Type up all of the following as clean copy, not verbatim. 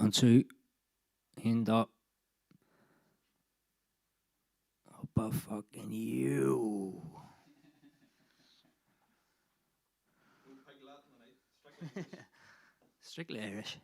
1, 2. Hand up. Up a fucking you. Strictly Irish.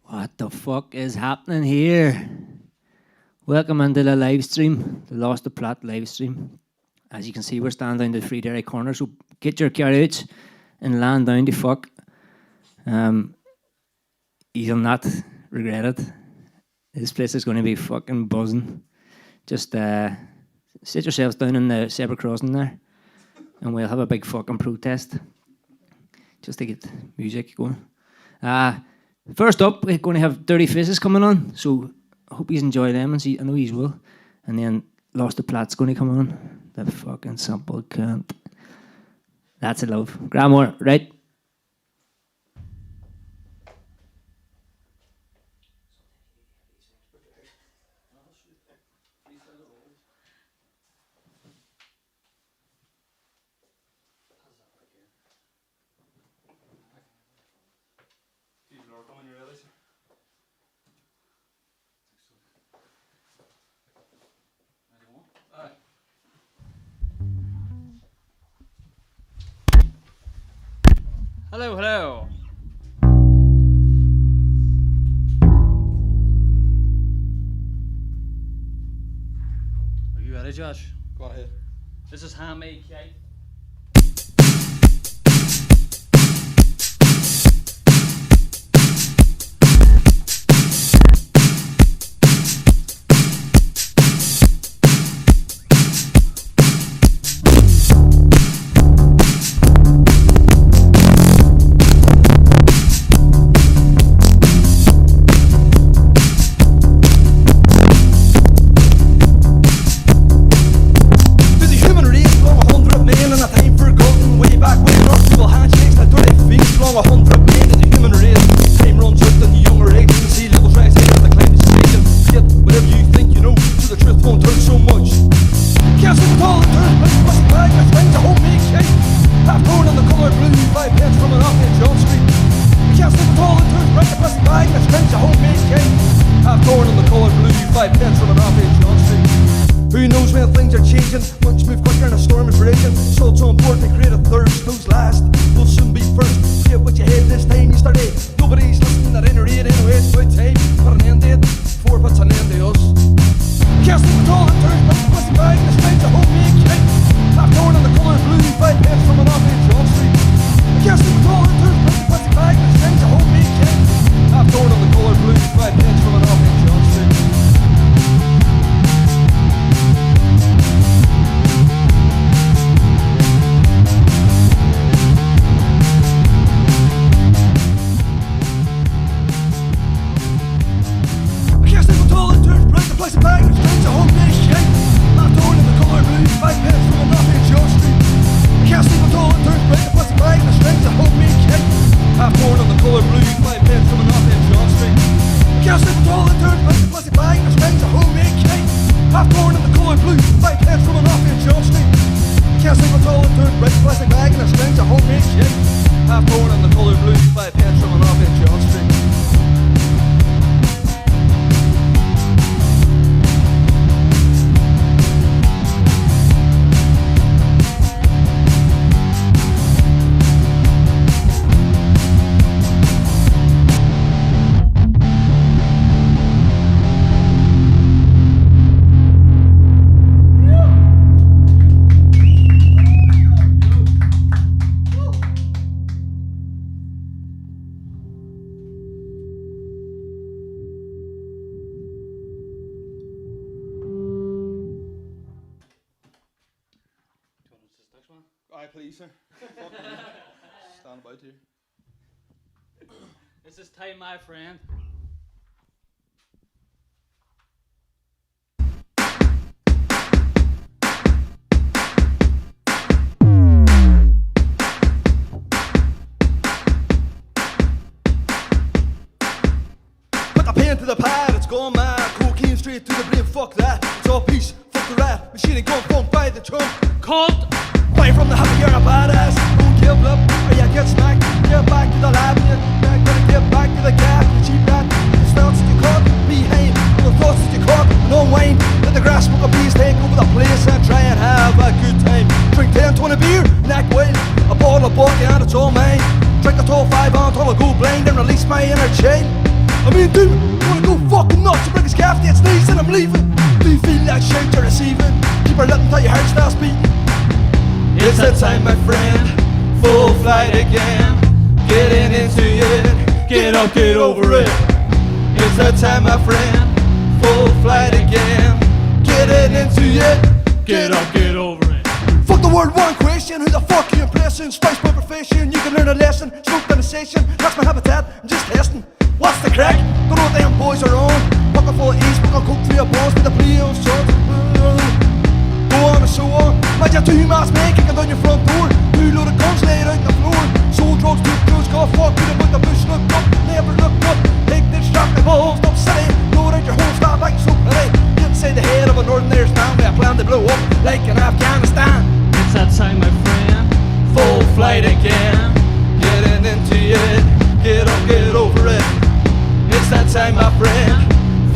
What the fuck is happening here? Welcome into the live stream, the Losta live stream. As you can see, we're standing down the free dairy corner, so get your carriage and land down the fuck. You'll not regret it. This place is going to be fucking buzzing. Just sit yourselves down in the zebra crossing there, and we'll have a big fucking protest just to get music going. First up, we're going to have Dirty Faces coming on, so I hope you enjoy them, and see, I know you will. And then Lost the Plat's going to come on. That fucking simple cunt. That's a love. Grammar, right? Hello, hello. Are you ready, Josh? Go ahead. This is handmade cake. please, sir. Fuck me. Stand about here. This is time, my friend. Put the pen to the pad, it's gone mad. Cocaine straight to the brain, fuck that. It's all peace, fuck the rat. Machine and gun, phone by the trunk. Cult. Fire from the happy, you're a badass. Don't give up, or you get smacked. Get back to the lab, and you're gonna get back to the gap. You cheap rat, the spells that you caught, behind. The thoughts that you caught, no wine. Let the grass smoke a bees, take over the place and try and have a good time. Drink 10, 20 beer, neck wild. A bottle of vodka and it's all mine. Drink a tall 5 until I go blind and release my inner child. I mean, dude, you wanna go fucking nuts? You break his calf, it's knees and I'm leaving. Do you feel that shit you're receiving? Keep her lit until your heart starts beating. It's that time, my friend, full flight again. Getting into it, get up, get over it. It's that time, my friend, full flight again. Getting into it, Get up, get over it. fuck the world, one question. Who the fuck you impressing? Spice my profession, you can learn a lesson. Smoke in a session, that's my habitat, I'm just testing. What's the crack? Don't know what them boys are on. Pocket full of east, pocket coke, 3 of balls with the play on shots. Go on and so on. Imagine 2 masked men kicking down your front door. 2 loaded guns laid out on the floor. Sold drugs, took drugs, got fucked with about the bush. Looked up, never looked up. Take this strap the balls, up city. Load out your whole stop like so pretty. Inside the head of a northern Irish man with a plan to blow up like in Afghanistan. It's that time, my friend. Full flight again. Getting into it. Get up, get over it. It's that time, my friend.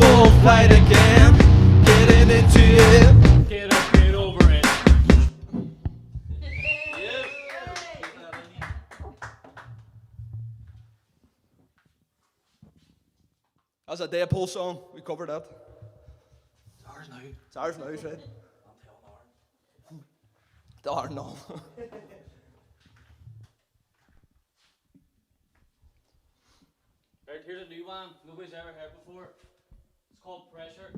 Full flight again. Getting into it. Get up, get over it. That's a Deadpool song. We covered that. It's ours now. It's ours now, right? Darn no. Right, here's a new one nobody's ever heard before. It's called Pressure.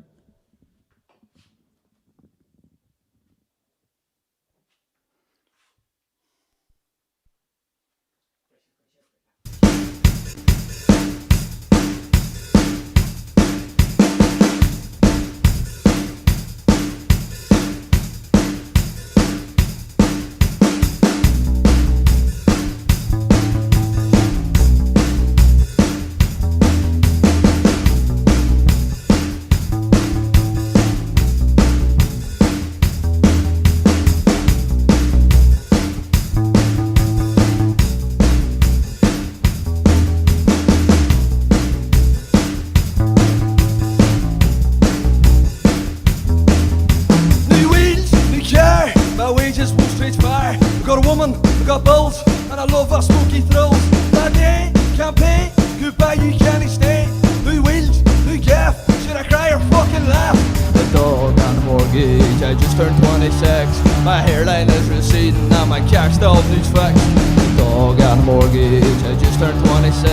got a woman, I got bills, and I love her smoky thrills. That day, campaign, goodbye, you can't stay. New wheels, new gaff, should I cry or fucking laugh? The dog on the mortgage, I just turned 26. My hairline is receding, now my cash still needs fixed. The dog on the mortgage, I just turned 26.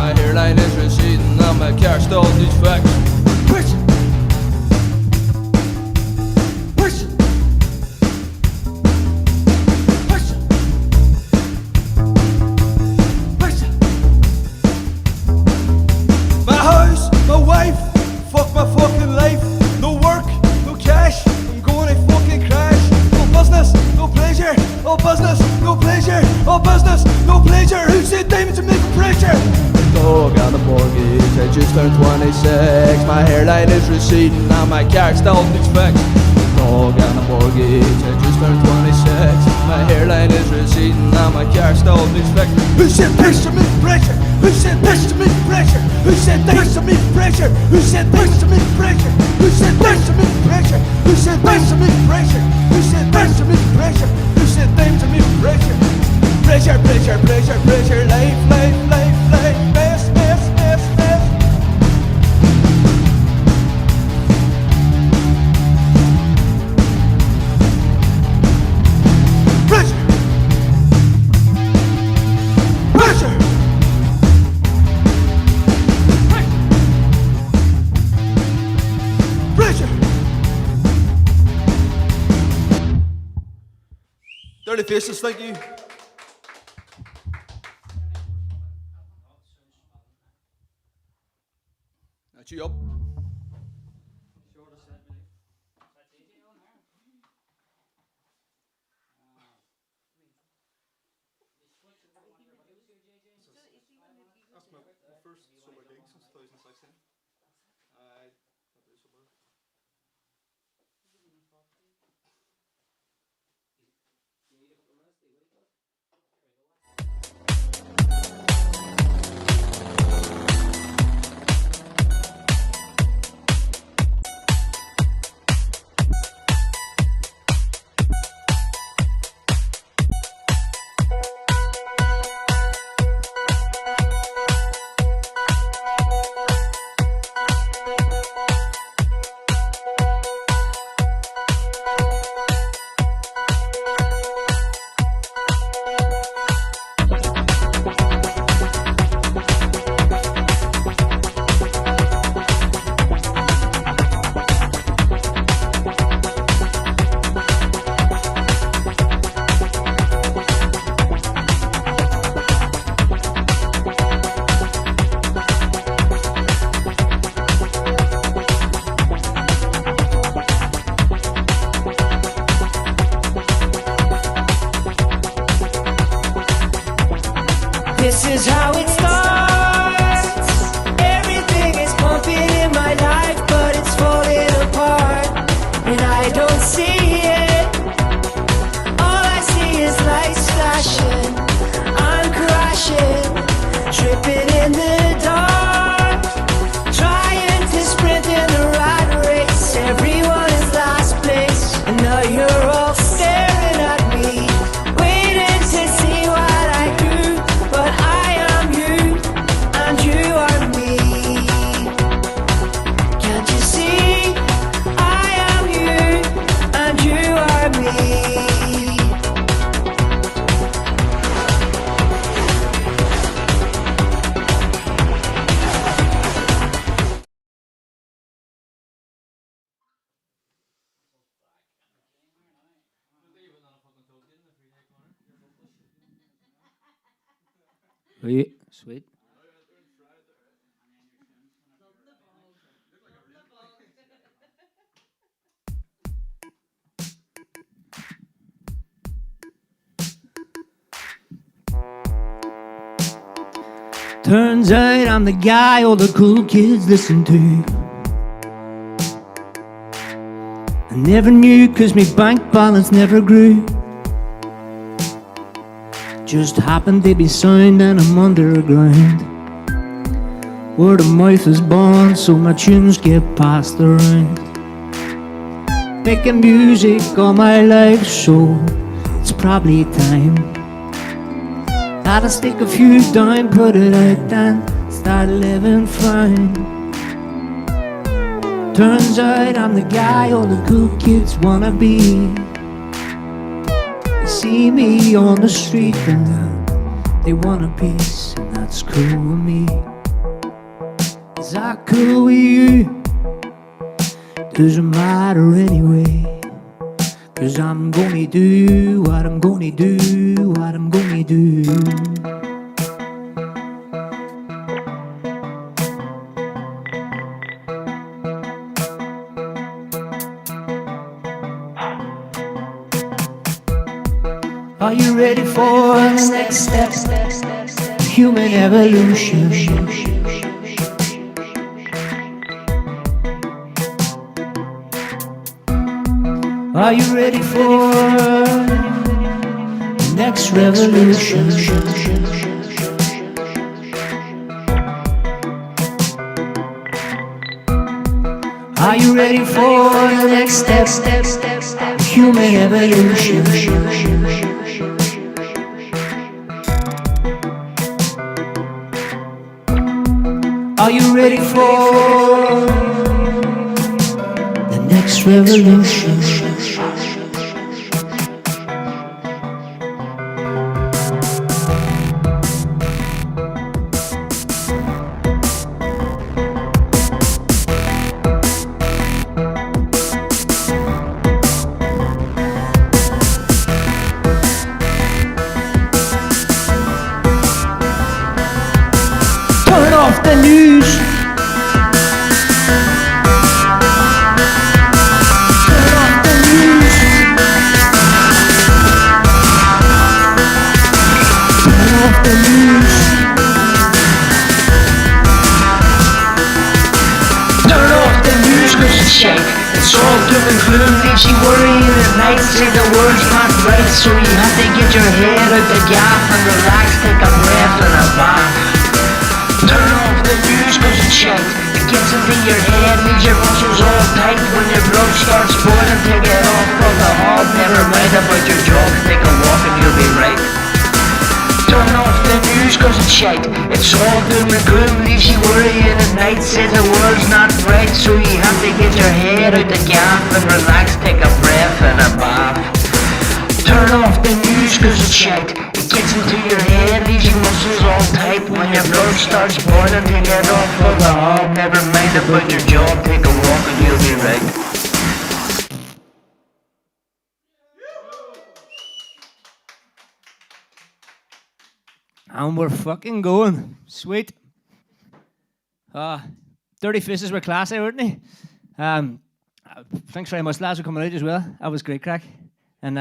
My hairline is receding, now my cash still needs fixed. Push it! Push it! Push it! Push it! My house, my wife, fuck my fucking life. No work, no cash, I'm going to fucking crash. No business, no pleasure. All business, no pleasure. All business, no pleasure. Who said diamonds to make a pressure? Dog on the mortgage, I just turned 26. My hairline is receding, now my car still needs fixed. Dog on the mortgage, I just turned 26. My hairline is receding, now my car still needs fixed. Who said push to make pressure? Who said push to make pressure? Who said push to make pressure? Who said push to make pressure? Who said push to make pressure? Who said push to make pressure? Who said push to make pressure? Who said time to make pressure? Pressure, pressure, pressure, pressure, life, life, life, life, best, best, best, best. Pressure, pressure, pressure, Smiley faces, thank you. That's you up. That's my first solo gig since 2016. I do solo. This is how it starts. Everything is pumping in my life, but it's falling apart, and I don't see it. All I see is lights flashing. I'm crashing, tripping in the dark, trying to sprint in the rat race. Everyone is last place, and now you're all staring at me, waiting to see what I do. But I am you, and you are me. Can't you see? I am you, and you are me. Are you? Sweet. Turns out I'm the guy all the cool kids listen to. I never knew 'cause me bank balance never grew. Just happened to be sound and I'm underground. Word of mouth is born, so my tunes get passed around. Making music all my life, so it's probably time that I stick a few down, put it out and start living fine. Turns out I'm the guy all the cool kids wanna be. They see me on the street and they want a piece, and that's cool with me. Is that cool with you? Doesn't matter anyway, 'cause I'm gonna do what I'm gonna do, what I'm gonna do. Are you ready for the next step? Human evolution. Are you ready for the next revolution? Are you ready for the next step? Human evolution. Are you ready for the next revolution? shite. It's all doom and gloom, leaves you worrying at night. Say the words not right, so you have to get your head out the gaff and relax, take a breath and a bath. Turn off the news cause it's shite. It gets into your head, leaves your muscles all tight. When your blood starts boiling, take it off of the hob. Never mind about your job, take a walk and you'll be right. Turn off the news cause it's shite. It's all doom and gloom, leaves you worrying at night. Says the world's not right, so you have to get your head out the gaff and relax, take a breath and a bath. Turn off the news cause it's shite. It gets into your head, leaves your muscles all tight. When your blood starts boiling, take it off of the hob. Never mind about your job, take a walk and you'll be right. And we're fucking going. Sweet. Dirty Faces were classy, weren't they? Thanks very much, lads, for coming out as well. That was great crack. And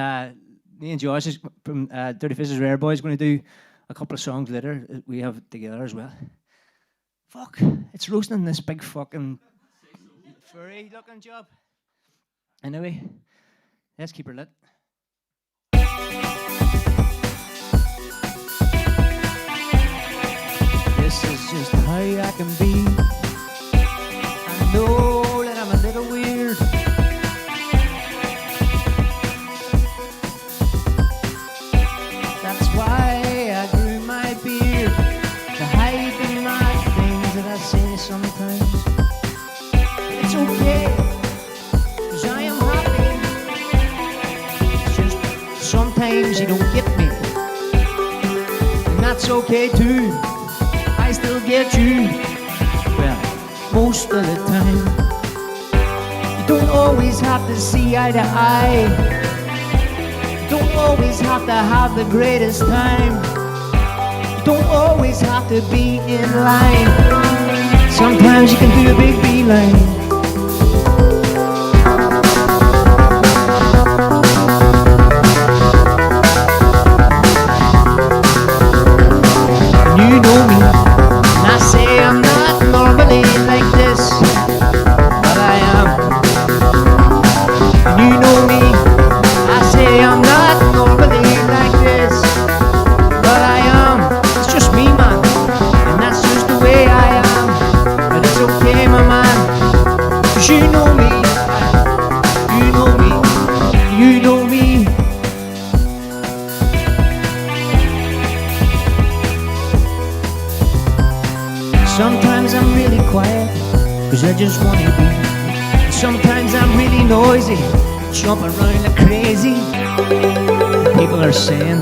me and Josh from Dirty Faces Rare Boys going to do a couple of songs later we have together as well. Fuck, it's roasting this big fucking furry looking job. Anyway, let's keep her lit. This is just how I can be. I know that I'm a little weird. That's why I grew my beard, to hide the mad things that I say sometimes. It's okay, 'cause I am happy. It's just sometimes you don't get me, and that's okay too. I still get you, well, most of the time. You don't always have to see eye to eye. You don't always have to have the greatest time. You don't always have to be in line. Sometimes you can do a big beeline. You know me, and I say I'm not normally like this, but I am. And you know me, I say I'm not normally like this, but I am. It's just me, man, and that's just the way I am. And it's okay, my man, 'cause you know me, you know me, you know me. Sometimes I'm really quiet, 'cause I just wanna be. Sometimes I'm really noisy, jump around like crazy. People are saying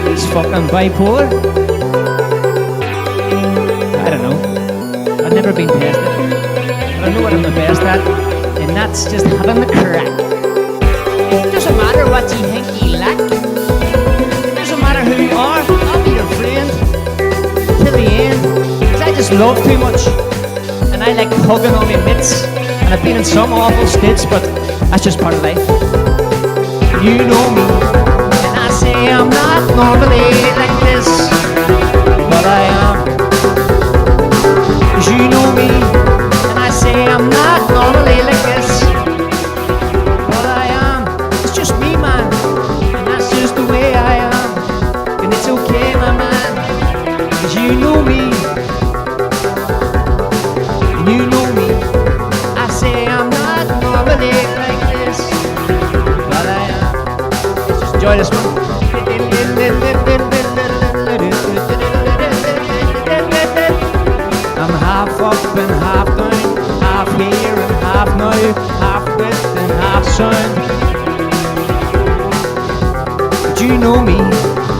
he's fucking bipolar. I don't know, I've never been tested, but I know what I'm the best at, and that's just having the crack. It doesn't matter what you think you lack. It doesn't matter who you are, I'll be your friend till the end, 'cause I just love too much, and I like hugging all my mates, and I've been in some awful states, but that's just part of life. You know me, and I say I'm not normally like this, but I am. 'Cause you know me, and I say I'm not normally like this, but I am. It's just me, man, and that's just the way I am, and it's okay, my man. 'Cause you know me, and you know me. I say I'm not normally like this, but I am. Let's just enjoy this one. I'm half up and half down, half here and half now, half wit and half sound. But you know me,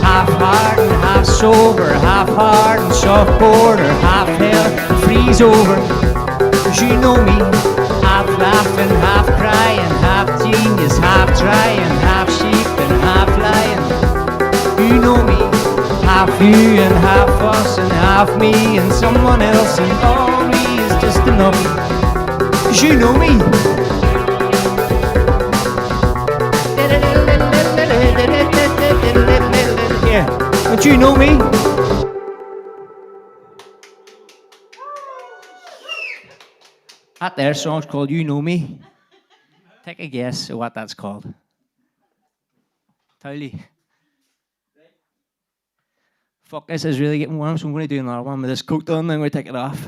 half hard and half sober, half hard and soft border, half hell and freeze over. 'Cause you know me, half laughing, half crying, half genius, half trying, half sheep and half lying. You know me, half you and half us and half me and someone else, and all me is just enough. 'Cause you know me. Yeah, don't you know me? That there song's called You Know Me. Take a guess at what that's called. Totally. Fuck, this is really getting warm, so I'm going to do another one with this coat on, then we'll take it off.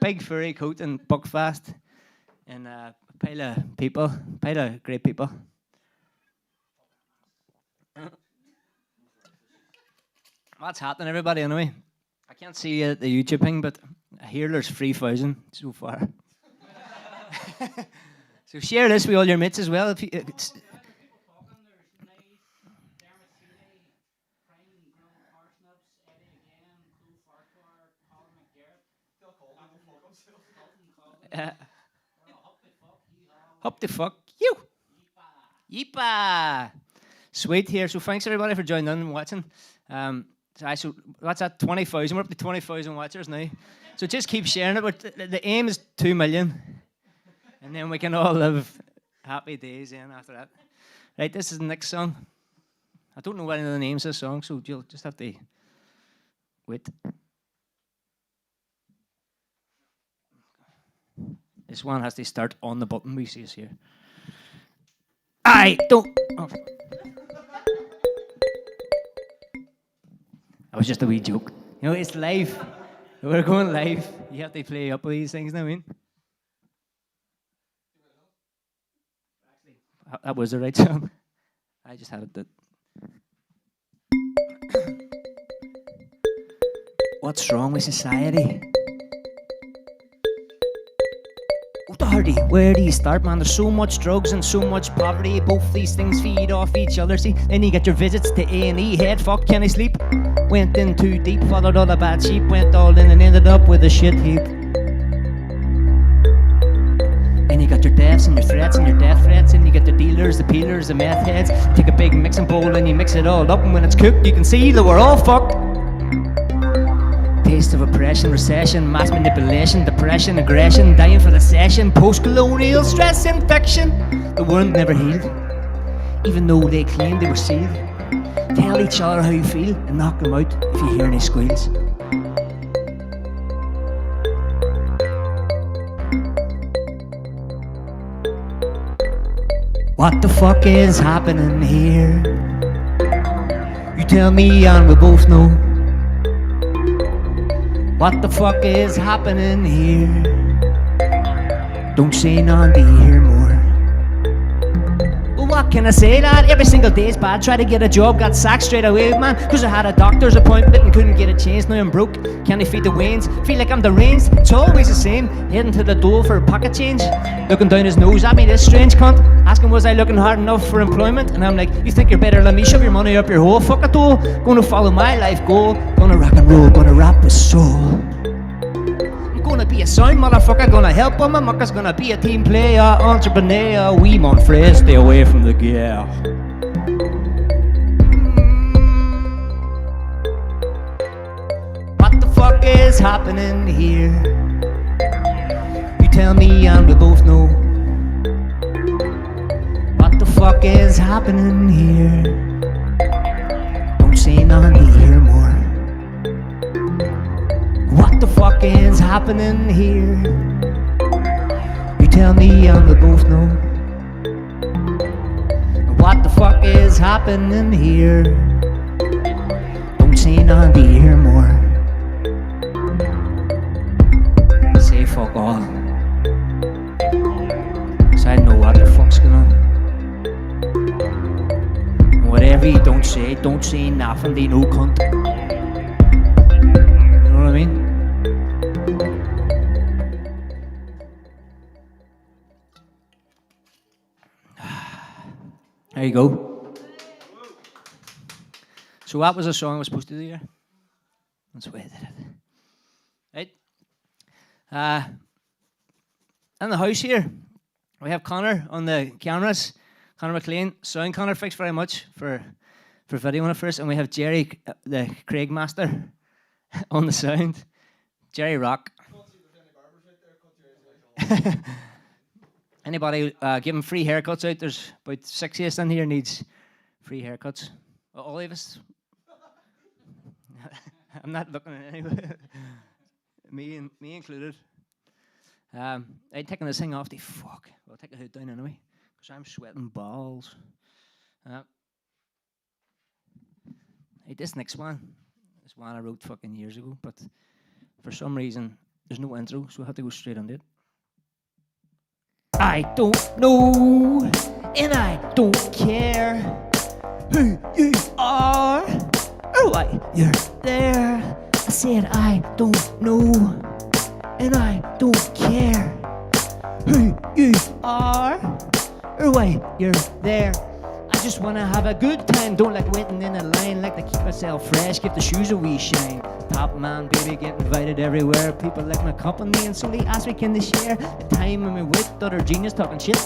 Big furry coat and Buckfast. And a pile of people, pile of great people. What's happening, everybody, anyway? I can't see the YouTube thing, but I hear there's 3,000 so far. So share this with all your mates as well. If you, up the fuck you. Yeepa. Sweet here. So thanks everybody for joining in and watching. So what's that? 20,000. We're up to 20,000 watchers now. So just keep sharing it. But the aim is 2 million. And then we can all live happy days in after that. Right, this is the next song. I don't know any of the names of the song, so you'll just have to wait. This one has to start on the button we see here. I don't... Oh. That was just a wee joke. You know, it's live. We're going live. You have to play up with these things now, I mean. That was the right song. I just had it that. What's wrong with society? Where do you start, man? There's so much drugs and so much poverty. Both these things feed off each other. See, then you get your visits to A&E. Head fuck, can I sleep? Went in too deep, followed all the bad sheep. Went all in and ended up with a shit heap. And you got your deaths and your threats and your death threats. And you get the dealers, the peelers, the meth heads. Take a big mixing bowl and you mix it all up. And when it's cooked, you can see that we're all fucked. Taste of oppression, recession, mass manipulation, depression, aggression, dying for the session, post-colonial stress infection. The wound never healed, even though they claimed they were sealed. Tell each other how you feel and knock them out if you hear any squeals. What the fuck is happening here? You tell me and we both know. What the fuck is happening here? Don't say none to hear more. Well, what can I say, lad? Every single day's bad. Try to get a job, got sacked straight away, man. Cause I had a doctor's appointment and couldn't get a change. Now I'm broke, can't feed the wains. Feel like I'm deranged, it's always the same. Heading to the door for a pocket change. Looking down his nose at me, this strange cunt. Asking was I looking hard enough for employment? And I'm like, you think you're better than me? Shove your money up your hole, fuck it all. Gonna follow my life goal. Gonna rock and roll, gonna rap with soul. Gonna be a sound motherfucker, gonna help all my muckers, gonna be a team player, entrepreneur, wee mon frere, stay away from the gear. What the fuck is happening here? You tell me and we both know. What the fuck is happening here? Don't say none to hear more. What the fuck is happening here? You tell me and we both know. What the fuck is happening here? Don't say none to hear more. Say fuck all. So I know what the fuck's going on. Whatever you don't say nothing, they no cunt. You know what I mean? There you go. So that was a song I was supposed to do here. That's the way I did it. Right. In the house here, we have Connor on the cameras. Connor McLean, sound Connor, thanks very much for videoing it first. And we have Jerry, the Craig Master, on the sound. Jerry Rock. Anybody give him free haircuts out? There's about 6 of us in here needs free haircuts. All of us. I'm not looking at anyone. me included. I'd taken this thing off the fuck. Well, I'll take the hood down anyway, because I'm sweating balls. This next one is one I wrote fucking years ago, but for some reason there's no intro, so I have to go straight on it. I don't know, and I don't care who you are or why you're there. I said I don't know, and I don't care who you are or why you're there. I just wanna have a good time, don't like waiting in a line, like to keep myself fresh, give the shoes a wee shine. Top man, baby, get invited everywhere. People like my company and so they ask me can they share the time when we with other genius talking shit.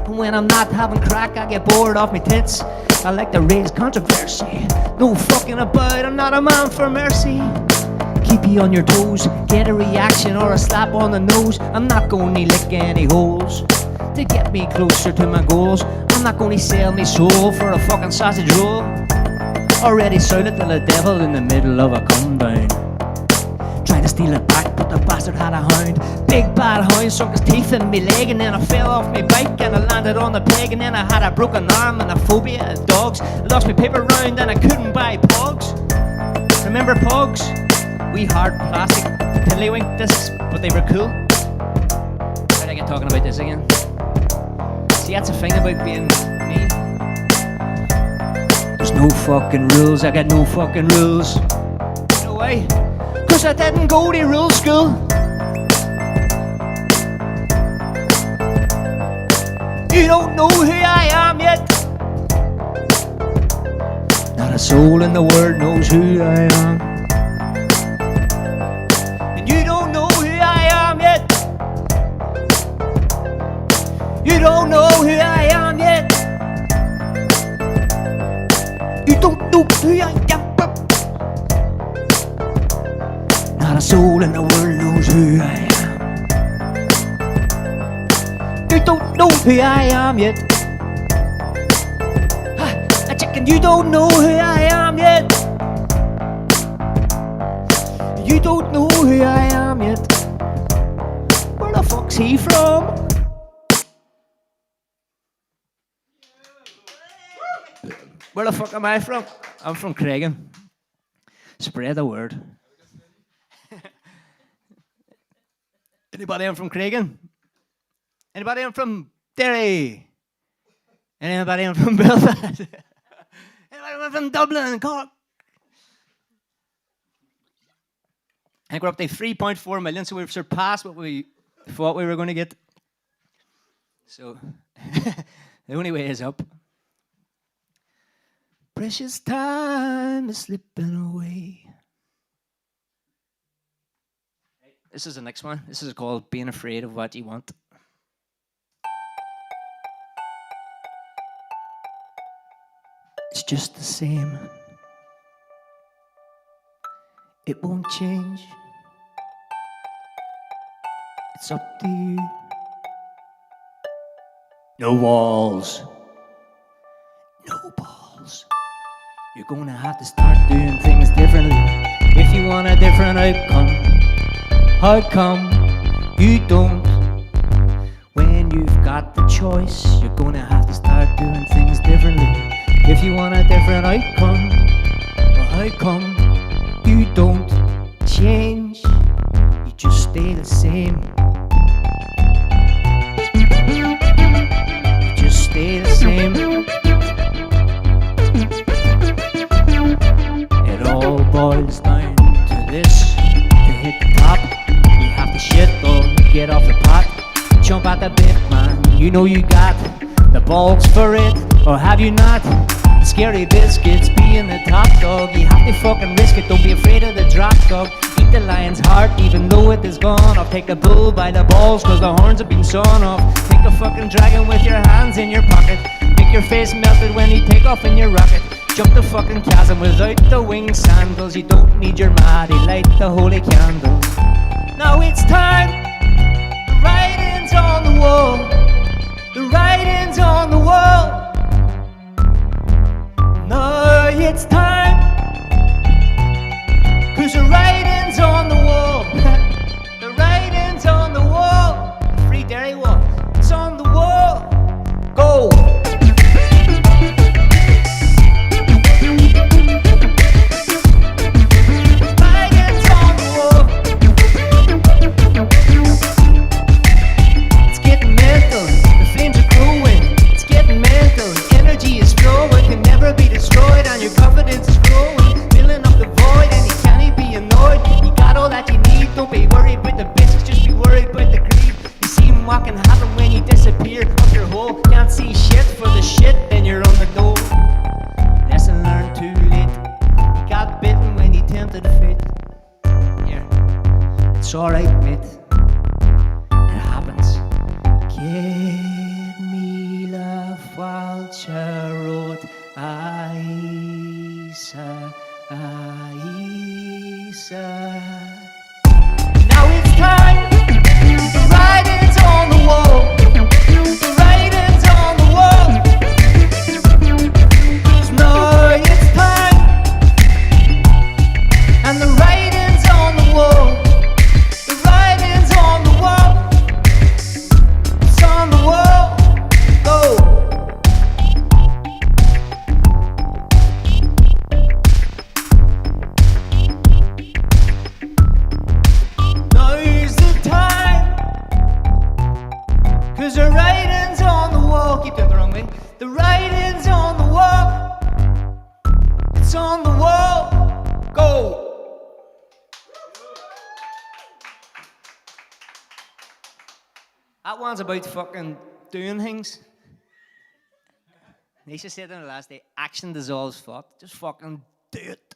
And when I'm not having crack, I get bored off my tits. I like to raise controversy. No fucking about, I'm not a man for mercy. Keep you on your toes, get a reaction or a slap on the nose. I'm not gonna lick any holes to get me closer to my goals. I'm not gonna sell me soul for a fucking sausage roll. Already sold it to the devil in the middle of a come down. Tried to steal it back, but the bastard had a hound. Big bad hound sunk his teeth in me leg, and then I fell off my bike and I landed on the peg, and then I had a broken arm and a phobia of dogs. I lost my paper round and I couldn't buy pogs. Remember pogs? Wee hard plastic tiddlywink discs, but they were cool. Why'd I get talking about this again? See, that's the thing about being me. There's no fucking rules, I got no fucking rules. You know why? Cause I didn't go to rule school. You don't know who I am yet. Not a soul in the world knows who I am. And you don't know who I am yet. You don't know who I am yet. You don't know who I am. Not a soul in the world knows who I am. You don't know who I am yet. I chicken, you don't know who I am yet. You don't know who I am yet. Where the fuck's he from? Where the fuck am I from? I'm from Craigan. Spread the word. Anybody in from Craigan? Anybody in from Derry? Anybody in from Belfast? Anybody in from Dublin, Cork? I think we're up to 3.4 million, so we've surpassed what we thought we were going to get. So the only way is up. Precious time is slipping away. This is the next one. This is called Being Afraid of What You Want. It's just the same. It won't change. It's up to you. No walls. No balls. You're gonna have to start doing things differently if you want a different outcome. How come you don't? When you've got the choice, you're gonna have to start doing things differently if you want a different outcome. Well, how come you don't change? You just stay the same. You just stay the same. It all boils down to this. To hit the top, you have to shit or get off the pot. Jump at the bit, man. You know you got the balls for it, or have you not? Scary biscuits being the top dog. You have to fucking risk it, don't be afraid of the drop dog. Eat the lion's heart even though it is gone off. Take the bull by the balls cause the horns have been sawn off. Take a fucking dragon with your hands in your pocket. Make your face melted when you take off in your rocket. Jump the fucking chasm without the winged sandals. You don't need your Maddie, light the holy candles. Now it's time. The writing's on the wall. The writing's on the wall. No, it's time. Cause the writing's on the wall. about the basics, just be worried about the greed. You see what can happen when you disappear up your hole. Can't see shit for the shit, then you're on the go. Lesson learned too late. You got bitten when you tempted fate. Yeah, it's alright, mate. It happens. Get me la falcherot Aisa, Aisa. Now it's time. The writing's on the wall. The writing's on the wall. 'Cause now it's time. And the writing's on the wall. The writing's on the wall. It's on the wall. Go. Now's the time. 'Cause the writing's on the wall. Keep doing the wrong way. The writing's on the wall. It's on the wall. Go. That one's about fucking doing things. Nisha said on the last day, action dissolves thought. Just fucking do it.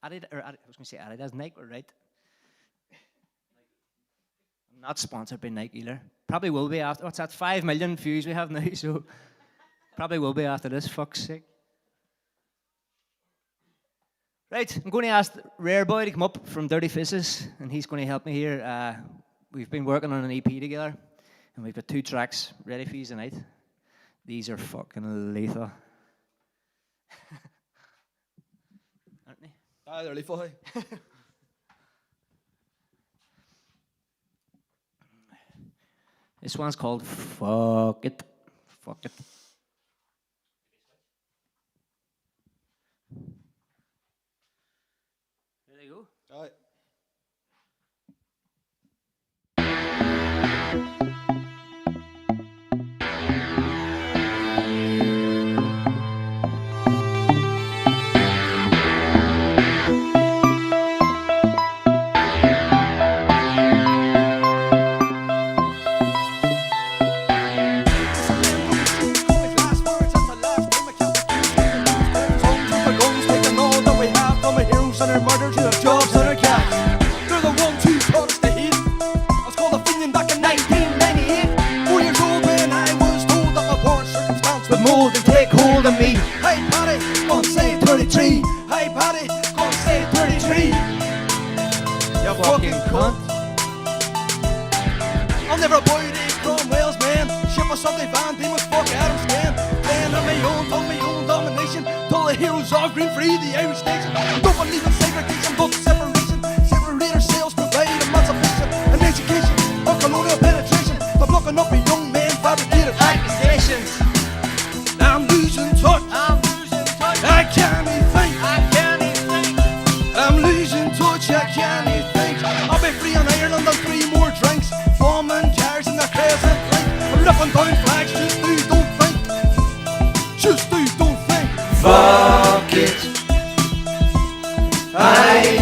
I was going to say Adidas, Nike were right. I'm not sponsored by Nike either. Probably will be after, what's that, 5 million views we have now, so probably will be after this, fuck's sake. Right, I'm going to ask Rare Boy to come up from Dirty Faces, and he's going to help me here. We've been working on an EP together, and we've got 2 tracks ready for you tonight. These are fucking lethal. Aren't they? Ah, they're lethal, hey. This one's called Fuck It. Fuck It. There they go. All right. Murder to the jobs on our cats. They're the 1-2 taught us to hate. I was called a Fenian back in 1998. 4 years old when I was told that my poor circumstance would mold and take hold of me. Hey Paddy, go and say 33. Hey Paddy, go and say 33. You fucking cunt. I'll never avoid a Cromwell's man. Ship a Sunday van, demons fuck Adam's stand. Playing on my own domination. Till the heroes of Green Free, the Irish nation. Don't believe in segregation, but separation. Separate ourselves, provide emancipation and education. Or colonial penetration. By blocking up a young man, fabricated accusations. I'm losing touch. I'm losing touch. I can't even think. I can't even think. I'm losing touch. I can't even think. I'll be free in Ireland on 3 more drinks. Bombing cars in the crescent link. I'm ripping down flags. Just do, don't think. Just do, don't think. Fuck it. I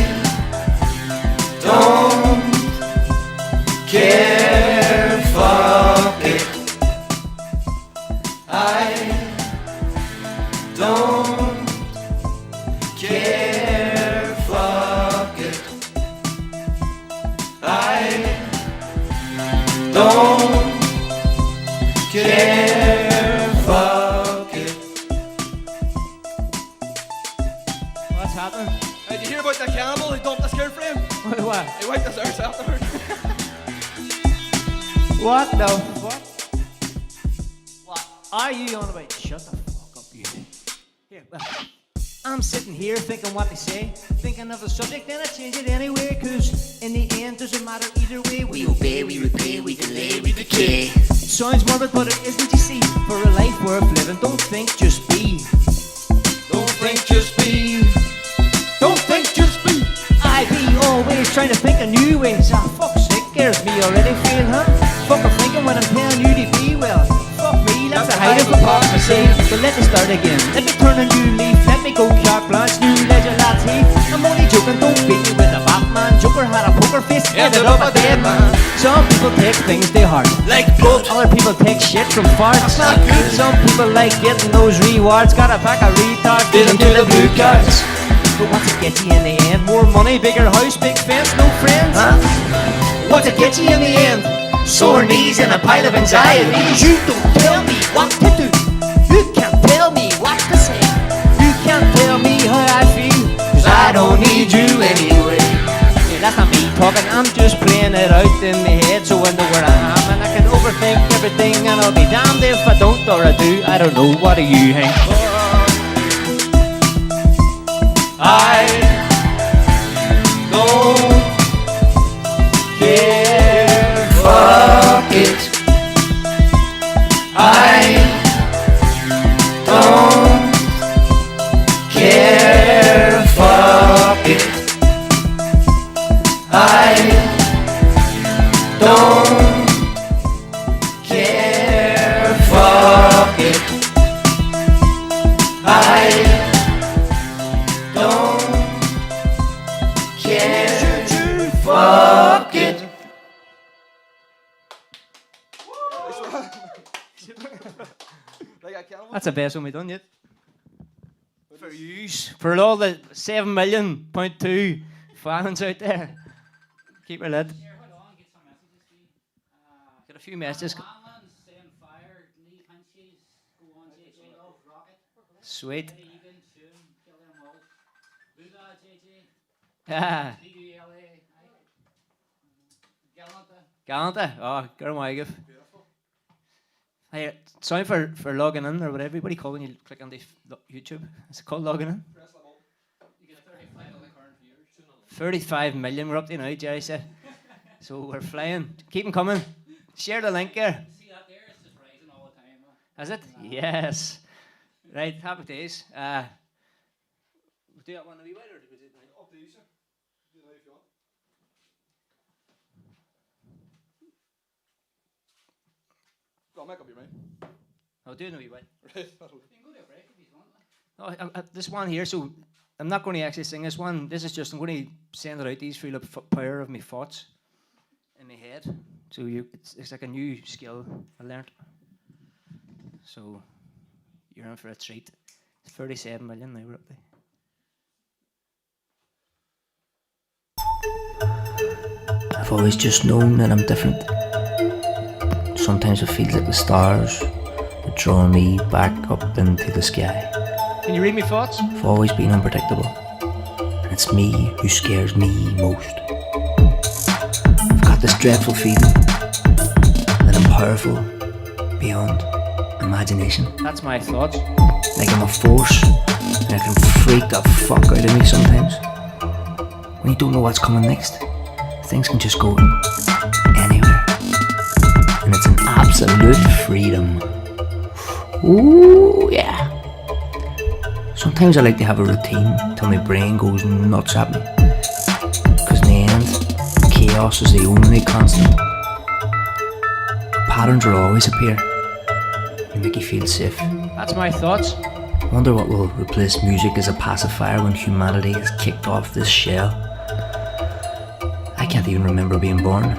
don't care. Fuck it. I don't care. Fuck it. I don't care. Fuck it. What's happening? Did you hear about that cannibal who dumped his girlfriend? What? He wiped his arse afterwards. What the fuck? What are you on about? Shut the fuck up, you. Here, well, I'm sitting here thinking what they say, thinking of the subject, then I change it anyway, 'cause in the end, doesn't matter either way. We obey, we repay, we delay, we decay. It sounds morbid, but it isn't, you see. For a life worth living, don't think, just be. Don't think, just be. Don't think, just be. I be always trying to think of new ways. Ah, fuck's sake, scares me already, feel, huh? Fuck, I'm thinking when I'm telling you to be well. Fuck me, that's the height of hypocrisy. But let me start again. Let me turn a new leaf. Let me go carte blanche, new ledger latte. I'm only joking, don't beat me with a Batman. Joker had a poker poker face, ended up a dead man. Some people take things to heart, Like blood. other people take shit from farts. That's not good. Some people like getting those rewards. Got a pack of retards, Did them to the blue cards. But what's it get you in the end? More money, bigger house, big fence, no friends. Huh? What's it get you in the end? Sore knees and a pile of anxiety. You don't tell me what to do. You can't tell me what to say. You can't tell me how I feel. 'Cause I don't need you anyway. Yeah, that's not me talking, I'm just playing it out in my head so I know where I am. And I can overthink everything and I'll be damned if I don't or I do. I don't know, what do you think? I don't care. Fuck it. I don't care. Fuck it. I don't care. Fuck it. I don't care. Fuck it. That's the best one we've done yet. For yous, for all the 7,000,000.2 fans out there. Keep your lid. Here, hold on, get some messages to you. Got a few messages. Alan's saying fire, Lee Pinches, go on, JJ, love, rocket. Sweet. Egan, Shun, kill them all. Buddha, JJ, Ah, PULA, Galanta. Galanta. Oh, go on, my give. Hey, sorry for logging in or whatever. What do you call when you click on the YouTube? Is it called logging in? You get 35 of the current viewers. 35 million we're up to now, Jerry said. So we're flying. Keep them coming. Share the link here. See that there? It's just rising all the time. Is it? Yes. Right, happy days. We'll do that one a wee while or do we do it now? Up to you, sir. Do it if you want. Go on, make up your mind. I'll do it in a wee while. Right. You can go to a break if you want. Oh, this one here, so I'm not going to actually sing this one. This is just, I'm going to send it out, these through the power of my thoughts in my head. So it's like a new skill I learned. So you're in for a treat. It's 37 million now we're up to. I've always just known that I'm different. Sometimes it feels like the stars are drawing me back up into the sky. Can you read me thoughts? I've always been unpredictable, and it's me who scares me most. I've got this dreadful feeling that I'm powerful beyond imagination. That's my thoughts. Like I'm a force, and I can freak the fuck out of me sometimes. When you don't know what's coming next, things can just go anywhere. And it's an absolute freedom. Ooh, yeah. Sometimes I like to have a routine till my brain goes nuts at me. Because in the end, chaos is the only constant. Patterns will always appear and make you feel safe. That's my thoughts. I wonder what will replace music as a pacifier when humanity has kicked off this shell. I can't even remember being born,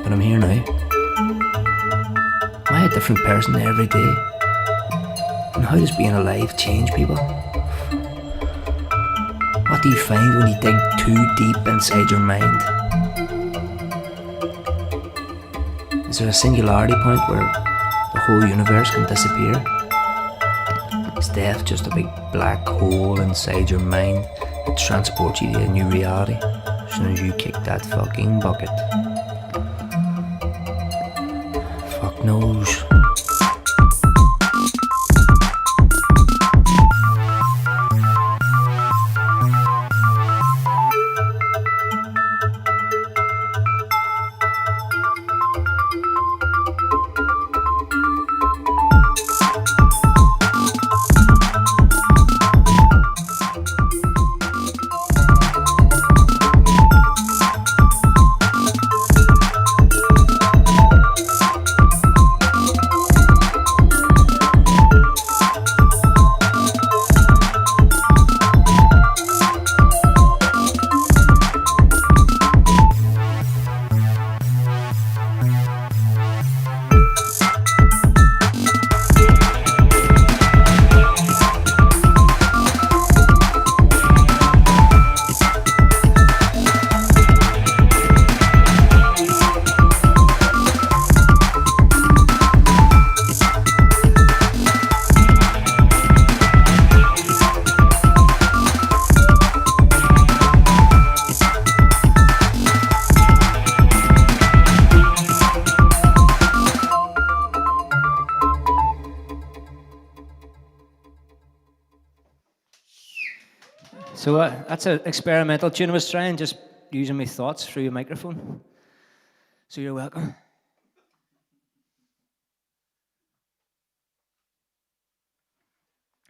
but I'm here now. Am I a different person every day? And how does being alive change people? What do you find when you dig too deep inside your mind? Is there a singularity point where the whole universe can disappear? Is death just a big black hole inside your mind that transports you to a new reality as soon as you kick that fucking bucket? Fuck knows. So that's an experimental tune. I was trying just using my thoughts through a microphone. So you're welcome.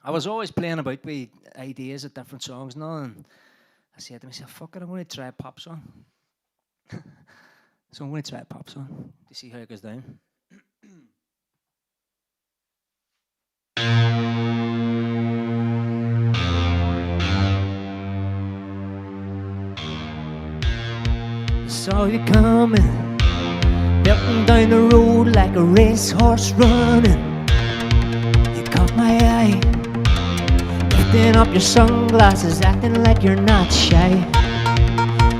I was always playing about with ideas of different songs now, and I said to myself, fuck it, I'm going to try a pop song. So I'm going to try a pop song to see how it goes down. Saw you coming, belting down the road like a racehorse running. You caught my eye, lifting up your sunglasses, acting like you're not shy.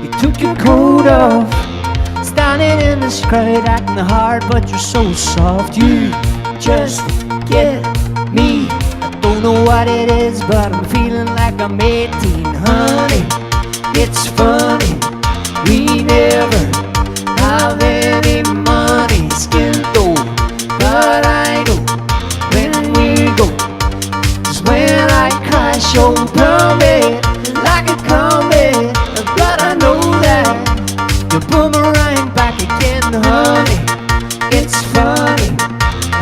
You took your coat off, standing in this crowd, acting hard, but you're so soft. You just get me. I don't know what it is, but I'm feeling like I'm 18, honey. It's funny, we never have any money, skin though, but I know when we go, 'cause when I crash, open me like a comet, but I know that you boomerang back again, honey. It's funny,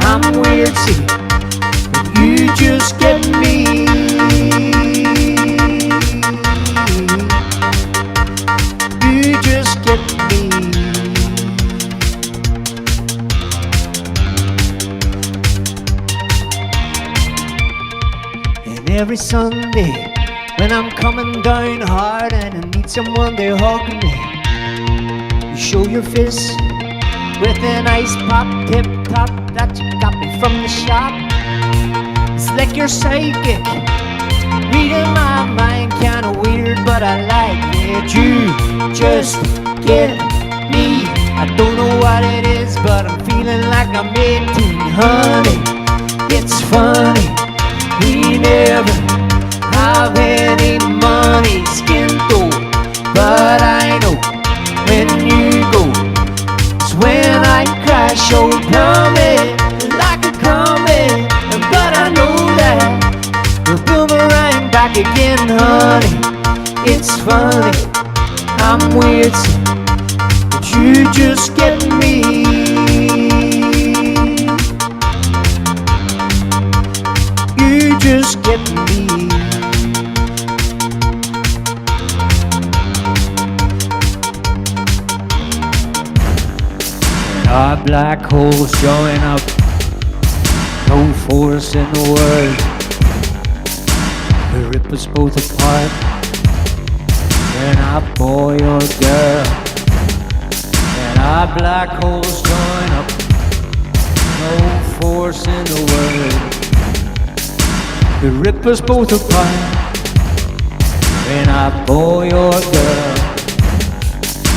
I'm weird, see, but you just get me. You just get me. And every Sunday when I'm coming down hard and I need someone to hug me, you show your fist with an ice pop tip top that you got me from the shop. It's like you're psychic, reading my mind, kinda weird, but I like it. You just get me. I don't know what it is, but I'm feeling like I'm 18, honey. It's funny, we never have any money, skin though, but I know when you go, 'cause when I crash, oh plummet like a comet, but I know that the boomerang back again, honey. It's funny, I'm weird, but you just get me. You just get me. Our black holes showing up, no force in the world to rip us both apart. We're not boy or girl, and our black holes join up, no force in the world to rip us both apart. We're not boy or girl.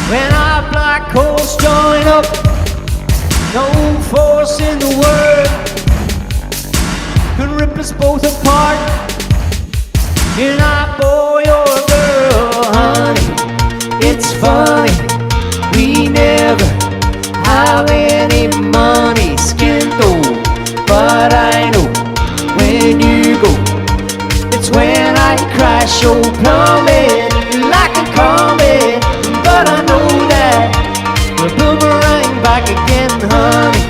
When our black holes join up, no force in the world can rip us both apart. You're not boy or girl, honey. It's funny, we never have any money, skin though, but I know when you go, it's when I crash, oh plummet like a comet, but I know that we're boomerang back again, honey.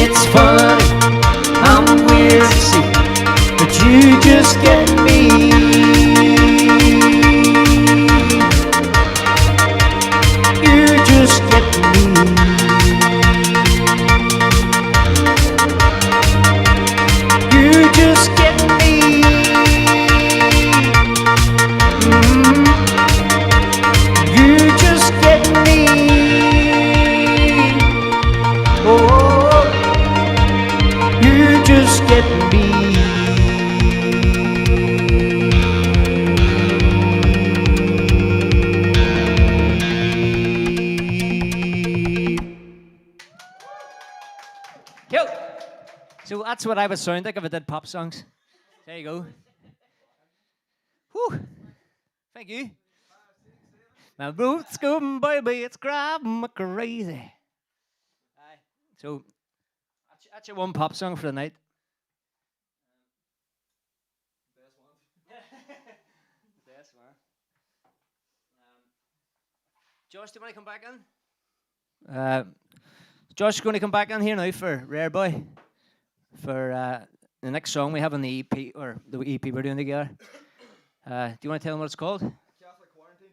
It's funny, I'm weird, see, but you just get me. You just get me. You just get me. You just get me. Oh, you just get me. Cool. So that's what I would sound like if I did pop songs. There you go. Whew. Thank you. My boots going, baby, it's driving me crazy. Aye. So that's your one pop song for the night. Best one. Best one. Josh, do you want to come back in? Josh is going to come back in here now for Rare Boy. For the next song we have on the EP, or the EP we're doing together. Do you want to tell them what it's called? Catholic quarantine.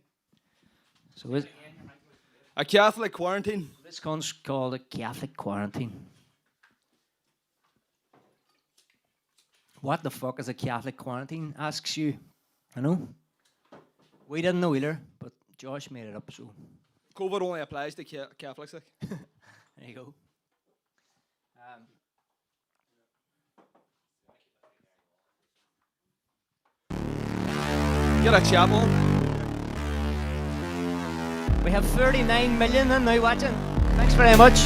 So is, A Catholic quarantine. this one's called a Catholic Quarantine. What the fuck is a Catholic quarantine? Asks you. I know. We didn't know either, but Josh made it up, so COVID only applies to Catholics. Like. there you go. Get a chapel. We have 39 million in now watching. Thanks very much.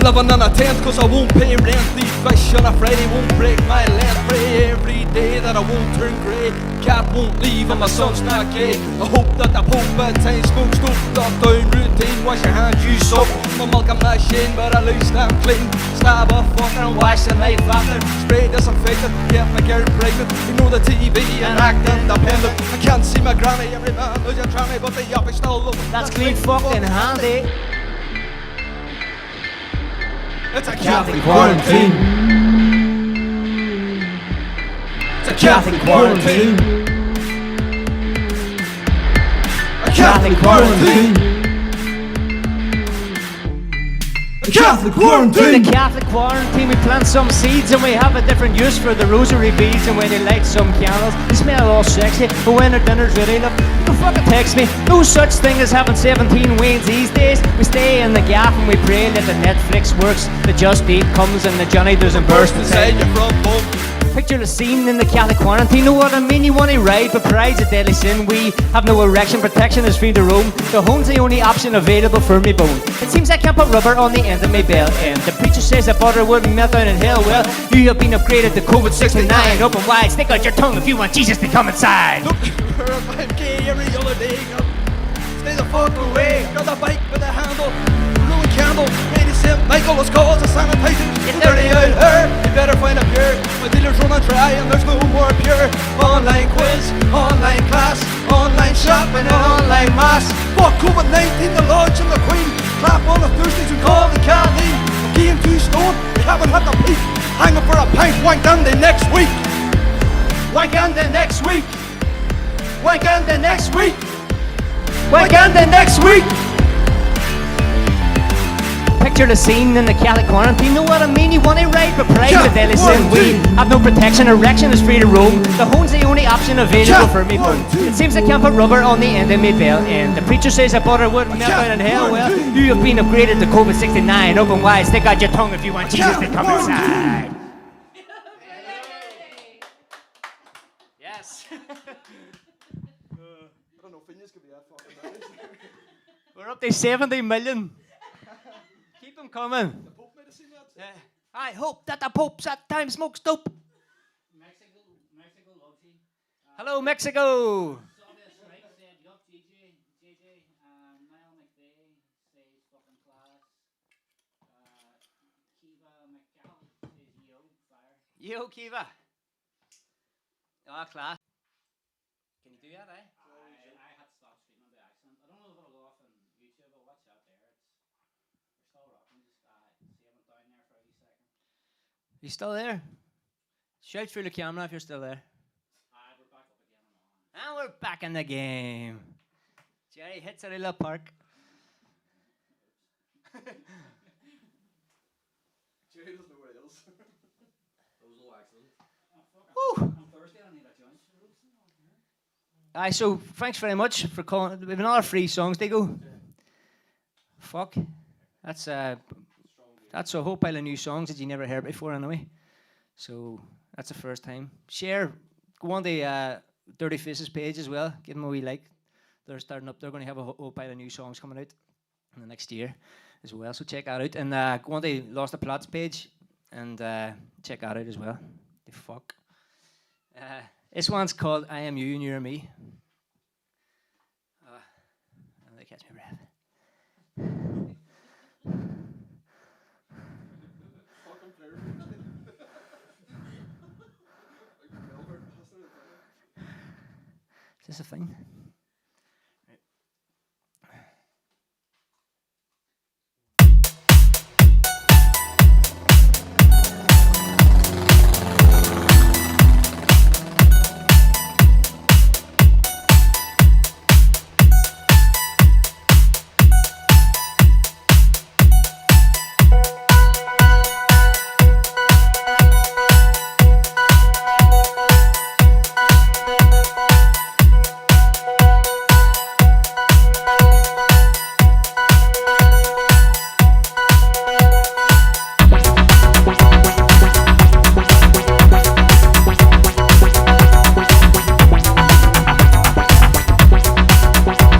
Living in a tent cause I won't pay rent. The fish on a Friday won't break my land. Pray every day that I won't turn grey. Cat won't leave and my son's not gay. I hope that the Pope bedtime smokes dope. Lockdown routine, wash your hands, use soap. My milk I'm not shame, but at least I'm clean. Stab a fucker and wash the knife after. Spray disinfectant, get my girl pregnant. You know the TV and act independent. I can't see my granny, every man knows you try me, but the yuppie still love me. That's clean fucking handy. It's a Catholic quarantine. It's a Catholic quarantine. A Catholic quarantine. A Catholic In quarantine. the Catholic quarantine, we plant some seeds and we have a different use for the rosary beads. And when they light some candles, they smell all sexy. But when their dinner's ready, look, you can fucking text me. No such thing as having 17 wains these days. We stay in the gaff and we pray that the Netflix works. The Just Eat comes and the Johnny doesn't burst Inside your front home. Picture the scene in the Catholic quarantine. Know what I mean? You want to ride, but pride's a deadly sin. We have no erection, protection is free to roam. The home's the only option available for me bone. It seems I can't put rubber on the end of my bell end. The preacher says that butter wouldn't melt down in hell. Well, you have been upgraded to COVID-69. Open wide, stick out your tongue if you want Jesus to come inside. Look, we're a 5K every other day. Stay the fuck away. Got a bike with a handle. Blue candle. Maybe St. Michael has caused a sanitation. Get Dirty out here. You better find a pure. My dealer's running dry and there's no more pure. Online quiz, online class, online shopping and online mass. Fuck COVID-19, the Lodge and the Queen. Clap on the Thursdays and call the Kathleen. Game 2 stone, we haven't had the peak. Hanging for a pint, wank down the next week. Wank on the next week. Wank on the next week. Wank on the next week. Picture the scene in the Catholic quarantine. Know what I mean? You want to ride, but pride's a deadly sin. We have no protection, erection is free to roam. The home's the only option available for me bone. It seems I can't put rubber on the end of my bell end. The preacher says that butter wouldn't melt down in hell. Well, you have been upgraded to COVID-69. Open wide, stick out your tongue if you want Jesus to come inside. Yes. I don't know, Phineas could be that fucking nice. We're up to 70 million. Keep them coming. The Pope might have seen that. I hope that the Pope's at time smokes dope. Mexico loves you. Hello, Mexico. Saw this right, said, yup, JJ, Niall McVeigh says fucking class. Kiva McCall says yo, fire. Yo, Kiva. Oh, class. Can you do that, eh? I had to stop streaming by accident. I don't know if it'll go off on YouTube, but watch out there. We're still rocking. Just see him down there for a wee second. You still there? Shout through the camera if you're still there. We're back up again and on. And we're back in the game. Jerry hits a little park. Jerry doesn't know where he is. That was no accident. Woo. On Thursday, I need a joint. Aye, so thanks very much for calling. We've another free songs, they go. Fuck. That's a whole pile of new songs that you never heard before anyway. So that's the first time. Share, go on the Dirty Faces page as well. Give them a wee like. They're starting up. They're going to have a whole pile of new songs coming out in the next year as well. So check that out. And go on the Losta Plots page and check that out as well. The fuck. This one's called I Am You and You're Me. Let me catch my breath. Fucking player. Is this a thing?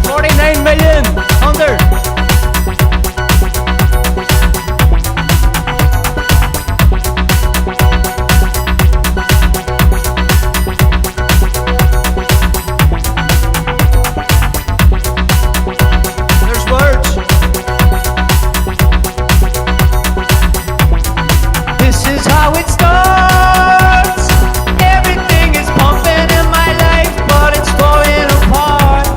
49 million under. There's words. This is how it starts. Everything is pumping in my life, but it's falling apart,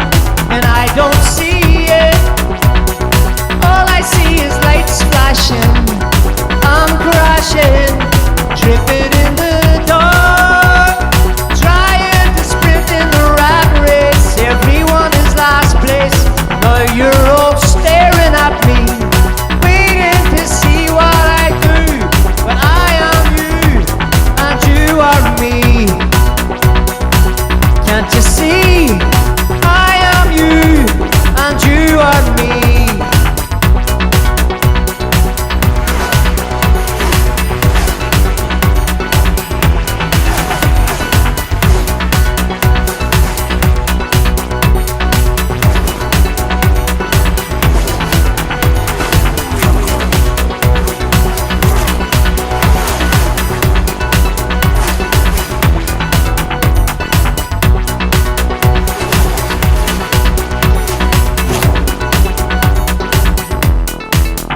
and I don't see it. All I see is lights flashing. I'm crashing, tripping in the dark, trying to sprint in the rat race. Everyone is last place. Now you're all staring at me, waiting to see what I do. But I am you, and you are me. Can't you see? I am you, and you are me.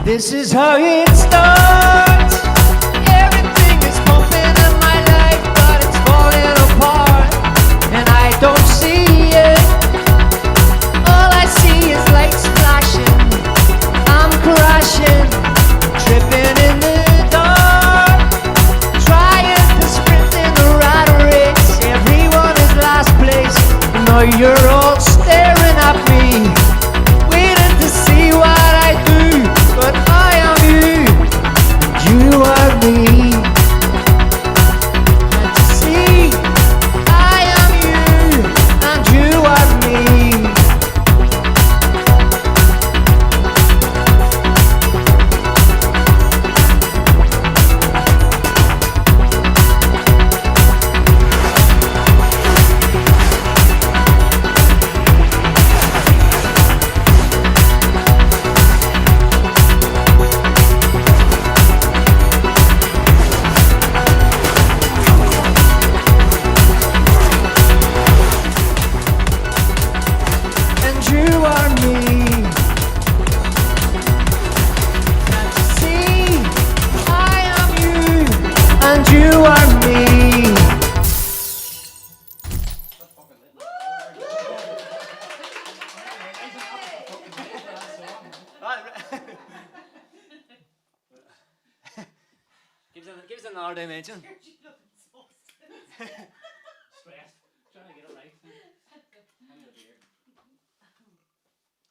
This is how it starts. Everything is pumping in my life, but it's falling apart, and I don't see it. All I see is lights flashing. I'm crashing, tripping in the dark, trying to sprint in the rat race. Everyone is last place. Now you're all staring at me, waiting to see what I do. But I am you, you are me. Can't you see? I am you, and you are me. And you are me. Can't you see? I am you, and you are me. Gives it another dimension. Stressed. Trying to get it right. I need a beer.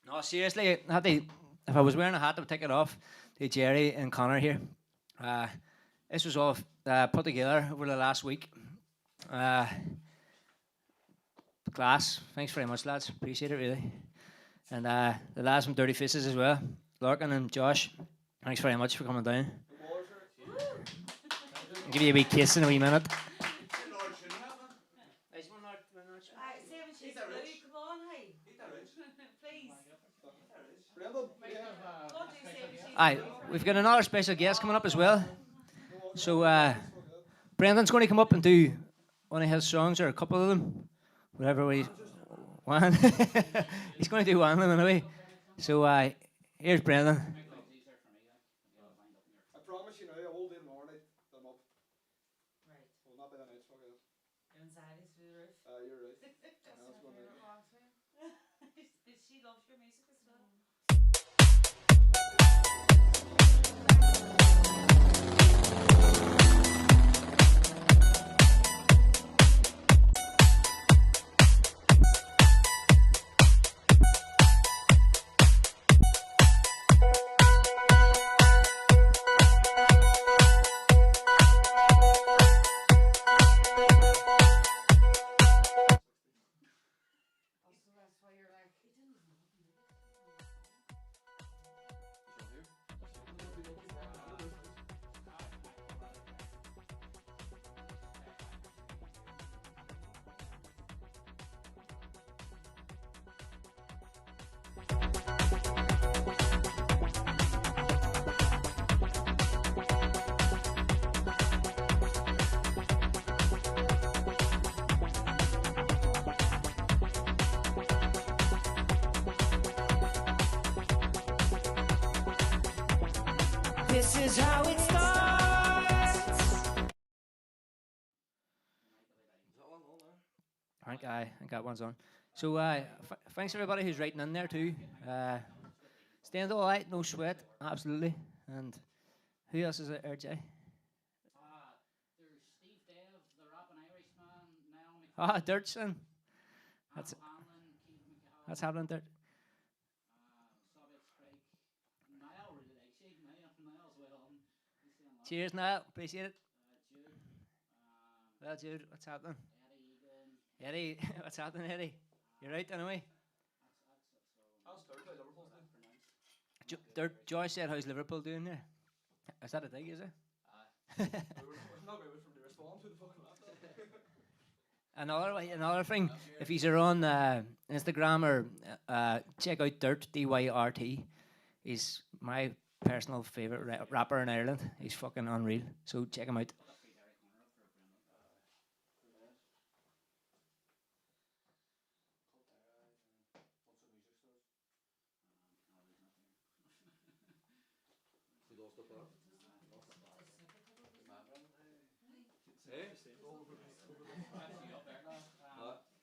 No, seriously, I had to, if I was wearing a hat, I would take it off. To Jerry and Connor here. This was all put together over the last week. Class. Thanks very much, lads. Appreciate it, really. And the lads from Dirty Faces as well. Larkin and Josh. Thanks very much for coming down. I'll give you a wee kiss in a wee minute. Aye, we've got another special guest coming up as well. So Brendan's going to come up and do one of his songs, or a couple of them, whatever we want. He's going to do one of them anyway. So here's Brendan. I promise you now, I will do tomorrow night. I'm up. Right. Well, not by the night, fuck it. Anxiety's through the roof. You're right. That's That's my one favourite one too. She loves your music as well. Also, that's why you're like, he didn't even know me. This is how it starts. I think that one's on. So thanks everybody who's writing in there too. Stand all right, no sweat, absolutely. And who else is it there, Jay? There's Steve Dave, the rapping Irishman, Niall McFarlane, Dirtson. That's Hamlin, Keith McCall, that's happening there. Soviet Strike. Niall really likes you. Niall's well on. He's saying a lot. Cheers, Niall. Appreciate it. Jude, Well, Jude, what's happening? Eddie Egan. Eddie, what's happening, Eddie? You're right anyway. How's Thursday Liverpool's doing? Joy said, "How's Liverpool doing there?" Is that a thing? Is it? We're not very from the respond to the fucking laptop. Another thing, if he's on Instagram or check out Dirt DYRT. He's my personal favorite rapper in Ireland. He's fucking unreal. So check him out.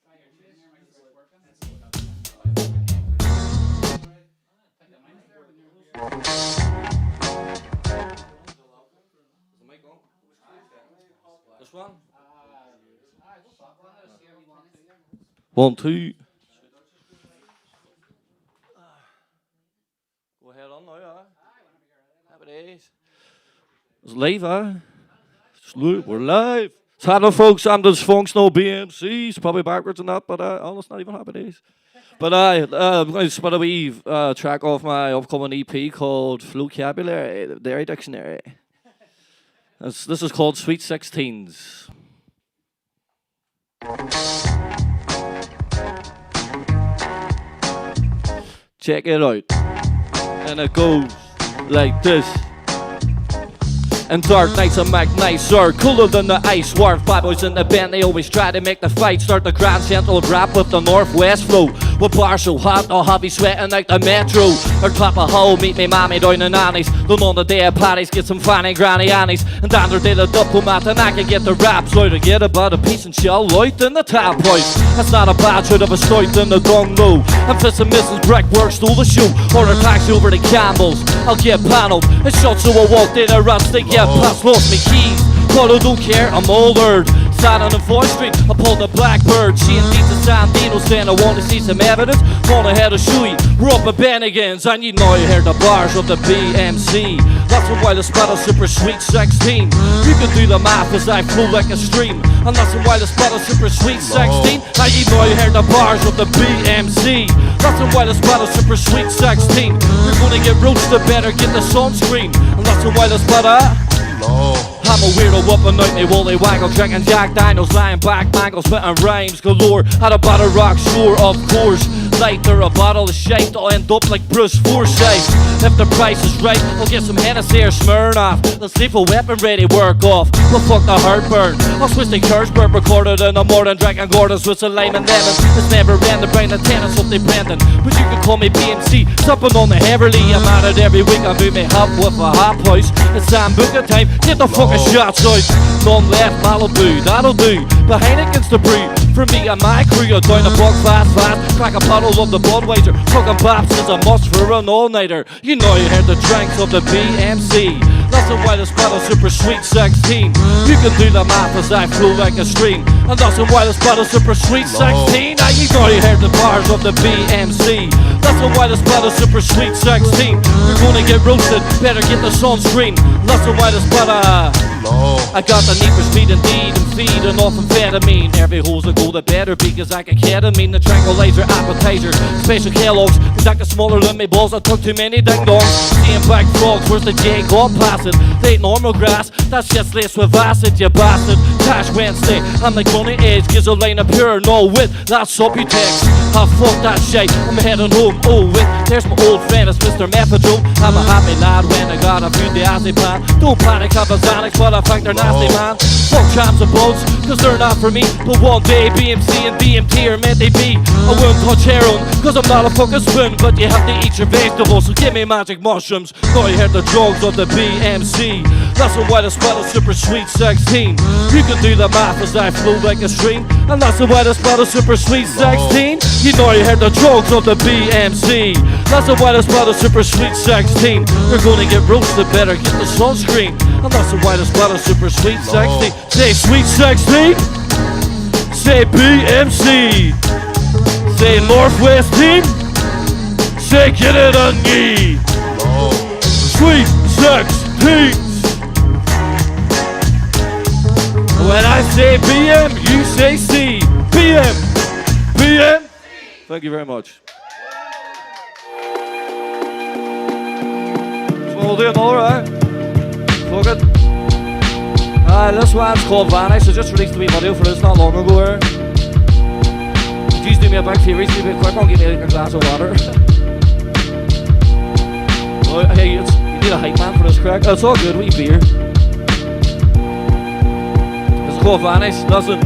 Try your tune there, make sure it's working. Pick the mic there when you're Is the mic on? This one? just pop one of those here you want to. 1, 2. Go ahead on now, Happy days. It's live, we're live. It's happening, folks. I'm the Dysfunctional BMCs. Probably backwards and that, but it's not even happy days. But I'm going to spit a wee track off my upcoming EP called Vocabulary, the Dairy Dictionary. This is called Sweet 16s. Check it out. And it goes like this. And dark nights I make nicer, cooler than the ice. Wharf bad boys in the band, they always try to make the fight. Start the Grand Central rap with the Northwest flow. With bars so hot, I'll have you sweating like the metro. Or clap a hoe, meet me mommy down in Annie's. Don't on the day of parties, get some fanny granny annies. And down there day the diplomat, and I can get the raps out. I get about a piece and shell light in the tap house. That's not a bad shit of a start in the gung low. And for some Mrs. Brickwork stole the shoe. Or a taxi over to Campbell's, I'll get panelled. And shot so I walked in a rust to get past, lost me keys. But I don't care, I'm older. Standing on 4th Street, I pulled a Blackbird. She and Lisa Sandino saying I want to see some evidence. Gonna head a shoey, we're up at Bennigan's. And you know you hear the bars of the BMC. That's why the spot a super sweet 16. You can do the math as I flow like a stream. And that's why the spot a super sweet 16. And you know you hear the bars of the BMC. That's why the spot a super sweet 16. You're gonna get roasted, better get the sunscreen. And that's why the spot I'm a weirdo up and out me woolly waggle, drinking Jack Daniels, lying back, mangle, spitting rhymes galore. Had a bottle rock, sure, of course. Lighter, a bottle of shite, I'll end up like Bruce Forsyth. If the price is right, I'll get some Hennessy or Smirnoff. Let's leave a weapon ready, work off. Well, fuck the heartburn. I'll switch the Kirchberg, recorded in the morning, drinking Gordon's with some lime and lemon. It's never end the brain, the tennis up the Brendan. But you can call me BMC, supping on the Heverly. I'm at it every week, I do me hop with a hop house. It's Sambuca time, get the fucking a shot's out. None left, Malibu, that'll do. Behind against the brew. For me and my crew, you're down the block fast. Crack a bottle of the Budweiser. Fucking Baps is a must for an all-nighter. You know you heard the drinks of the BMC. Nothing while it's bottle super sweet 16. You can do the math as I flow like a stream. And nothing while it's bottle super sweet 16. Now you know you heard the bars of the BMC. Nothing while it's bottle super sweet 16. You're gonna get roasted, better get the sunscreen. Nothing while it's bottle. I got the need for speed indeed and feeding off amphetamine. Every hole's a go that better be cause I can ketamine. The tranquilizer appetizer, special Kellogg's. Cause I got smaller than me balls, I took too many ding dongs. Seeing black frogs, where's the J gone placid? They ain't normal grass, that shit's laced with acid, you bastard. Cash Wednesday, I'm like Money Edge, gives a line of pure no wit. That's Subutex, ah fuck that shit, I'm heading home. Oh wait, there's my old friend, it's Mr. Methadone. I'm a happy lad when I got a few diazepam. Don't panic, have a Xanax, but I think they're nasty, man. Fuck champs and buds, cause they're not for me. But one day BMC and DMT are meant they be. I won't touch heroin, cause I'm not a fucking spoon. But you have to eat your vegetables, so give me magic mushrooms. Know you heard the drugs of the BMC. That's the why the spell is super sweet 16. You can do the math as I flow like a stream. And that's the why the spell is super sweet 16. You know you heard the drugs of the BMC. That's the why the spell is super sweet 16. You're gonna get roasted, better get the sunscreen. And that's the why the spell is super sweet 16. Say sweet 16. Say BMC. Say Northwest team. Say get it on ye. Sweet 16. When I say BM, you say C. BM. BM. Thank you very much. So we'll do another, right? Fuck it. This one's called Vanish. I just released a wee video for this not long ago. Please do me a big favour, be a bit quick, I'll give me a glass of water. Oh, hey, you need a hype man for this crack. It's all good, wee beer. It's called Vanish, listen.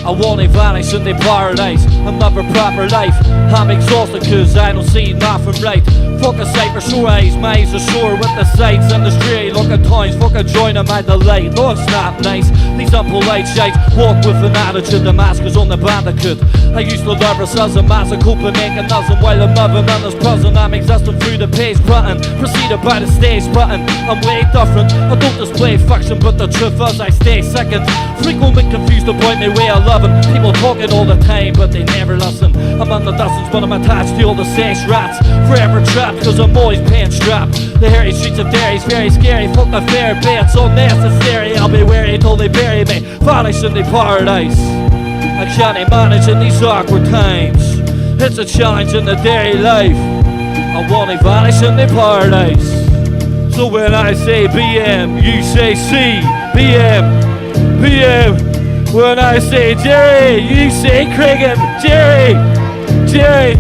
I want to vanish in the paradise. I'm never proper life. I'm exhausted cause I don't see nothing right. Fuck a sight for sure eyes, my eyes are sore with the sights and the stray look at times. Fuck a joint of my delight. No, it's not nice. These unpolite shites walk with an attitude. The mask is on the bandicoot. I used to love ourselves a massive couple making nothing while I'm loving on this prison. I'm exhausted through the page button. Proceeded by the stage button. I'm way different. I don't display fiction, but the truth is I stay second. Frequently confused about my way of loving. People talking all the time, but they never listen. I'm on the dozens, but I'm attached to all the sex rats. Forever trapped, cause I'm always paying strapped. The hairy streets of Derry's very scary. Fuck the fair bed, so necessary. I'll be wary till they bury me. Vanish in the paradise. I can't manage in these awkward times. It's a challenge in the daily life. I wanna vanish in the paradise. So when I say BM, you say C. BM, BM. When I say Jerry, you say Cregan. Jerry, Jerry.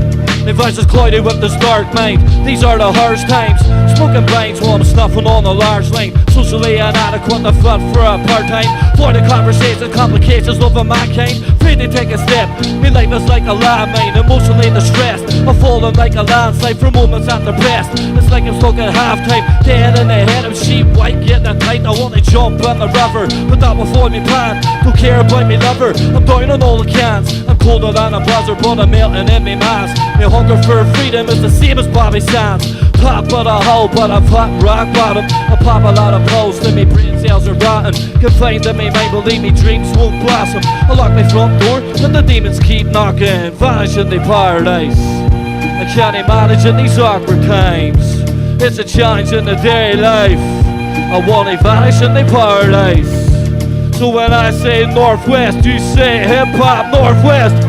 My voice is clouded with this dark mind. These are the harsh times. Smoking blinds while I'm snuffing on a large line. Socially inadequate, the fun for a part-time. For the conversation, complications of a mankind. Free to take a step. My life is like a landmine, emotionally distressed. I'm falling like a landslide for moments at the best. It's like I'm stuck at halftime, dead in the head of sheep. White getting it tight, I want to jump in the river, but that before me plan. Don't care about me lover, I'm down on all the cans. I'm colder than a blizzard, but I'm melting in me mask. My hunger for freedom is the same as Bobby Sands. Top of the hole, but I'm hot rock bottom. I pop a lot of pills, then me brain cells are rotten. Confined to me mind, believe me, dreams won't blossom. I lock my front door, and the demons keep knocking. Vanish in the paradise. I can't manage in these awkward times. It's a challenge in the daily life. I wanna vanish in the paradise. So when I say Northwest, you say hip-hop. Northwest,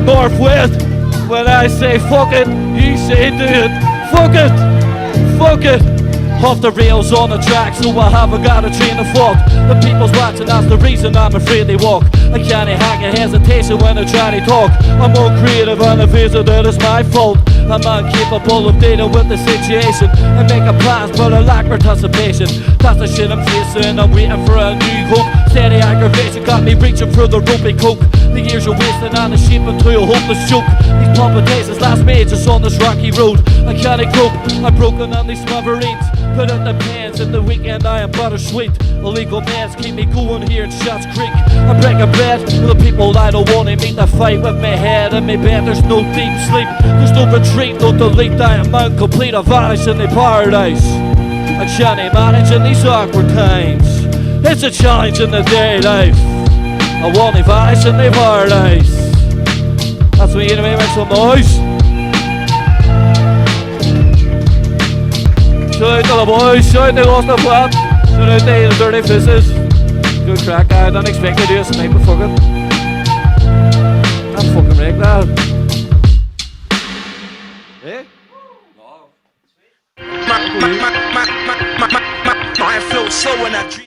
Northwest. When I say fuck it, you say do it. Fuck it, fuck it. Off the rails on the track, so I haven't got a train of thought. The people's watching, that's the reason I'm afraid they walk. I can't hack a hesitation when I try to talk. I'm more creative and evasive, that is my fault. I'm incapable of dealing with the situation and making plans, but I lack participation. That's the shit I'm facing, I'm waiting for a new hope. Steady aggravation. you got me reaching for the ropey coke. The years are wasting and it's shaping to a hopeless joke. These pumping days is last majors on this rocky road. I can't cope, I'm broken on these smithereens. Put in the pants in the weekend, I am bittersweet. Illegal mans keep me going here in Shots Creek. I'm breaking bread with the people I don't want to meet. The fight with my head and my bed, there's no deep sleep. There's no retreat, no delete, I am incomplete. I vanish in the paradise. I can't manage in these awkward times. It's a challenge in the day life. I want to vanish in the paradise. That's me anyway, make some noise. Shout out to the boys, shout out to Losta Flat, shout out to the Dirty Fisses. Good crack, I didn't expect to do a sniper fucking. I'm fucking rigged now. Eh? My flow slow when I dream.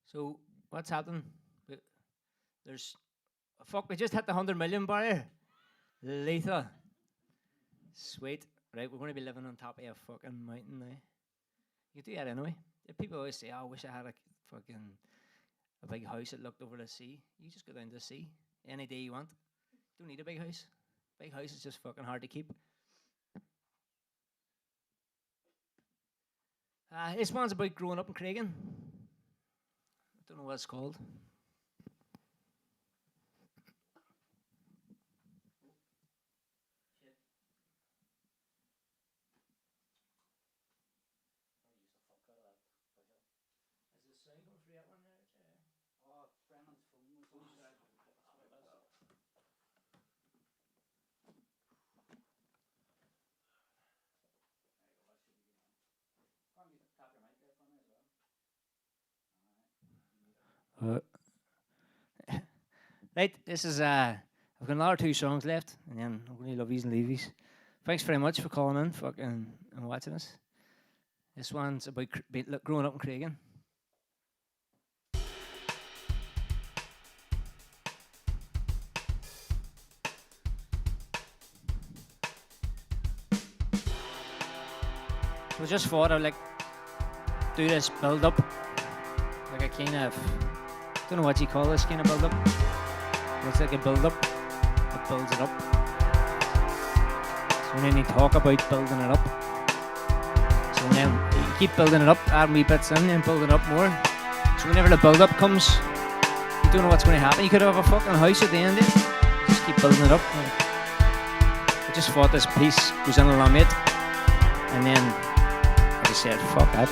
So what's happening? There's fuck. We just hit the 100 million barrier. Lethal. Sweet. Right, we're going to be living on top of a fucking mountain now. You do that anyway. People always say, "Oh, I wish I had a big house that looked over the sea." You just go down to the sea any day you want. Don't need a big house. Big house is just fucking hard to keep. This one's about growing up in Craigan. I don't know what it's called. Right, this is I've got another 2 songs left, and then I'm going to Lovies and Levies. Thanks very much for calling in, fucking, and watching us. This one's about growing up in Craigan. So I just thought I'd do this build up, like a kind of, don't know what you call this kind of build up. Looks like a build up. It builds it up. So then you talk about building it up. So then you keep building it up, add wee bits in, and build it up more. So whenever the build up comes, you don't know what's going to happen. You could have a fucking house at the end of it. Just keep building it up. I just thought this piece goes in along it, and then I just said, fuck that.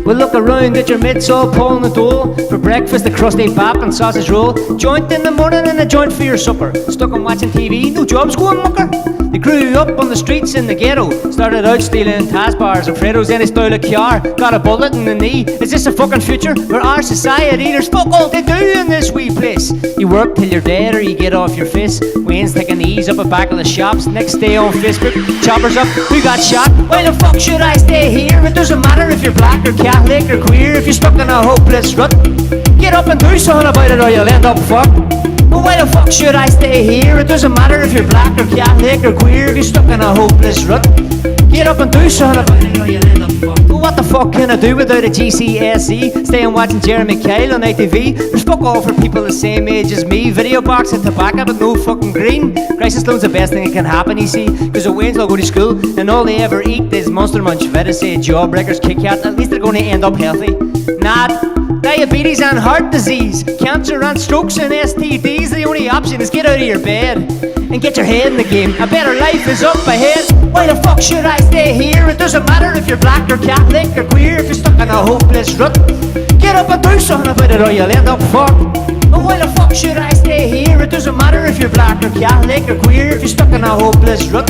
Well, look around at your mates all pulling the dole. For breakfast, a crusty bap and sausage roll. Joint in the morning and a joint for your supper. Stuck on watching TV, no jobs going mucker. They grew up on the streets in the ghetto. Started out stealing Tasbars and Freddos, then they stole a car. Got a bullet in the knee. Is this a fucking future for our society? There's fuck all to do in this wee place. You work till you're dead or you get off your face. Wayne's taking ease up the back of the shops. Next day on Facebook, choppers up, who got shot? Why the fuck should I stay here? It doesn't matter if you're black or Catholic or queer. If you're stuck in a hopeless rut, get up and do something about it or you'll end up fucked. But why the fuck should I stay here? It doesn't matter if you're black or Catholic or queer. If you're stuck in a hopeless rut, get up and do something about it or you'll end up fucked. But what the fuck can I do without a GCSE? Stay and watching Jeremy Kyle on ITV. There's fuck all for people the same age as me. Video box and tobacco but no fucking green. Crisis loan's the best thing that can happen, you see. Cause the Waynes all go to school and all they ever eat is Monster Munch, Vita say Jawbreakers, Kit Kat. At least they're going to end up healthy. Nah, diabetes and heart disease, cancer and strokes and STDs. The only option is get out of your bed and get your head in the game. A better life is up ahead. Why the fuck should I stay here? It doesn't matter if you're black or Catholic or queer. If you're stuck in a hopeless rut, get up and do something about it or you'll end up fucked. But why the fuck should I stay here? It doesn't matter if you're black or Catholic or queer. If you're stuck in a hopeless rut,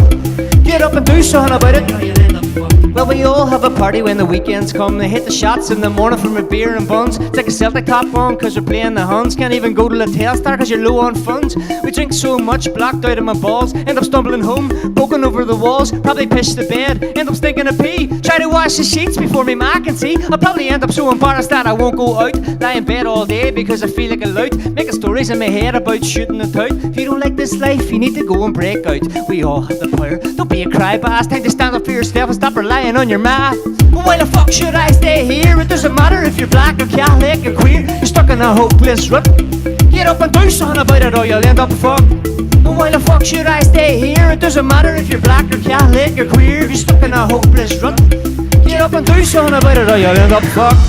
get up and do something about it or you'll end up fucked. Well, we all have a party when the weekends come. They hit the shots in the morning from a beer and buns. Take a Celtic top on cause we're playing the Huns. Can't even go to the Telstar cause you're low on funds. We drink so much, blocked out of my balls. End up stumbling home, broken over the walls. Probably piss the bed, end up stinking a pee. Try to wash the sheets before me ma can see. I'll probably end up so embarrassed that I won't go out. Lie in bed all day because I feel like a lout. Making stories in my head about shooting it out. If you don't like this life, you need to go and break out. We all have the power, don't be a crybass. Time to stand up for yourself and stop relying on your ma. But why the fuck should I stay here? It doesn't matter if you're black or Catholic or queer. You're stuck in a hopeless rut, get up and do something about it or you'll end up fucked. And why the fuck should I stay here? It doesn't matter if you're black or Catholic or queer. If you're stuck in a hopeless rut, get up and do something about it or you'll end up fucked.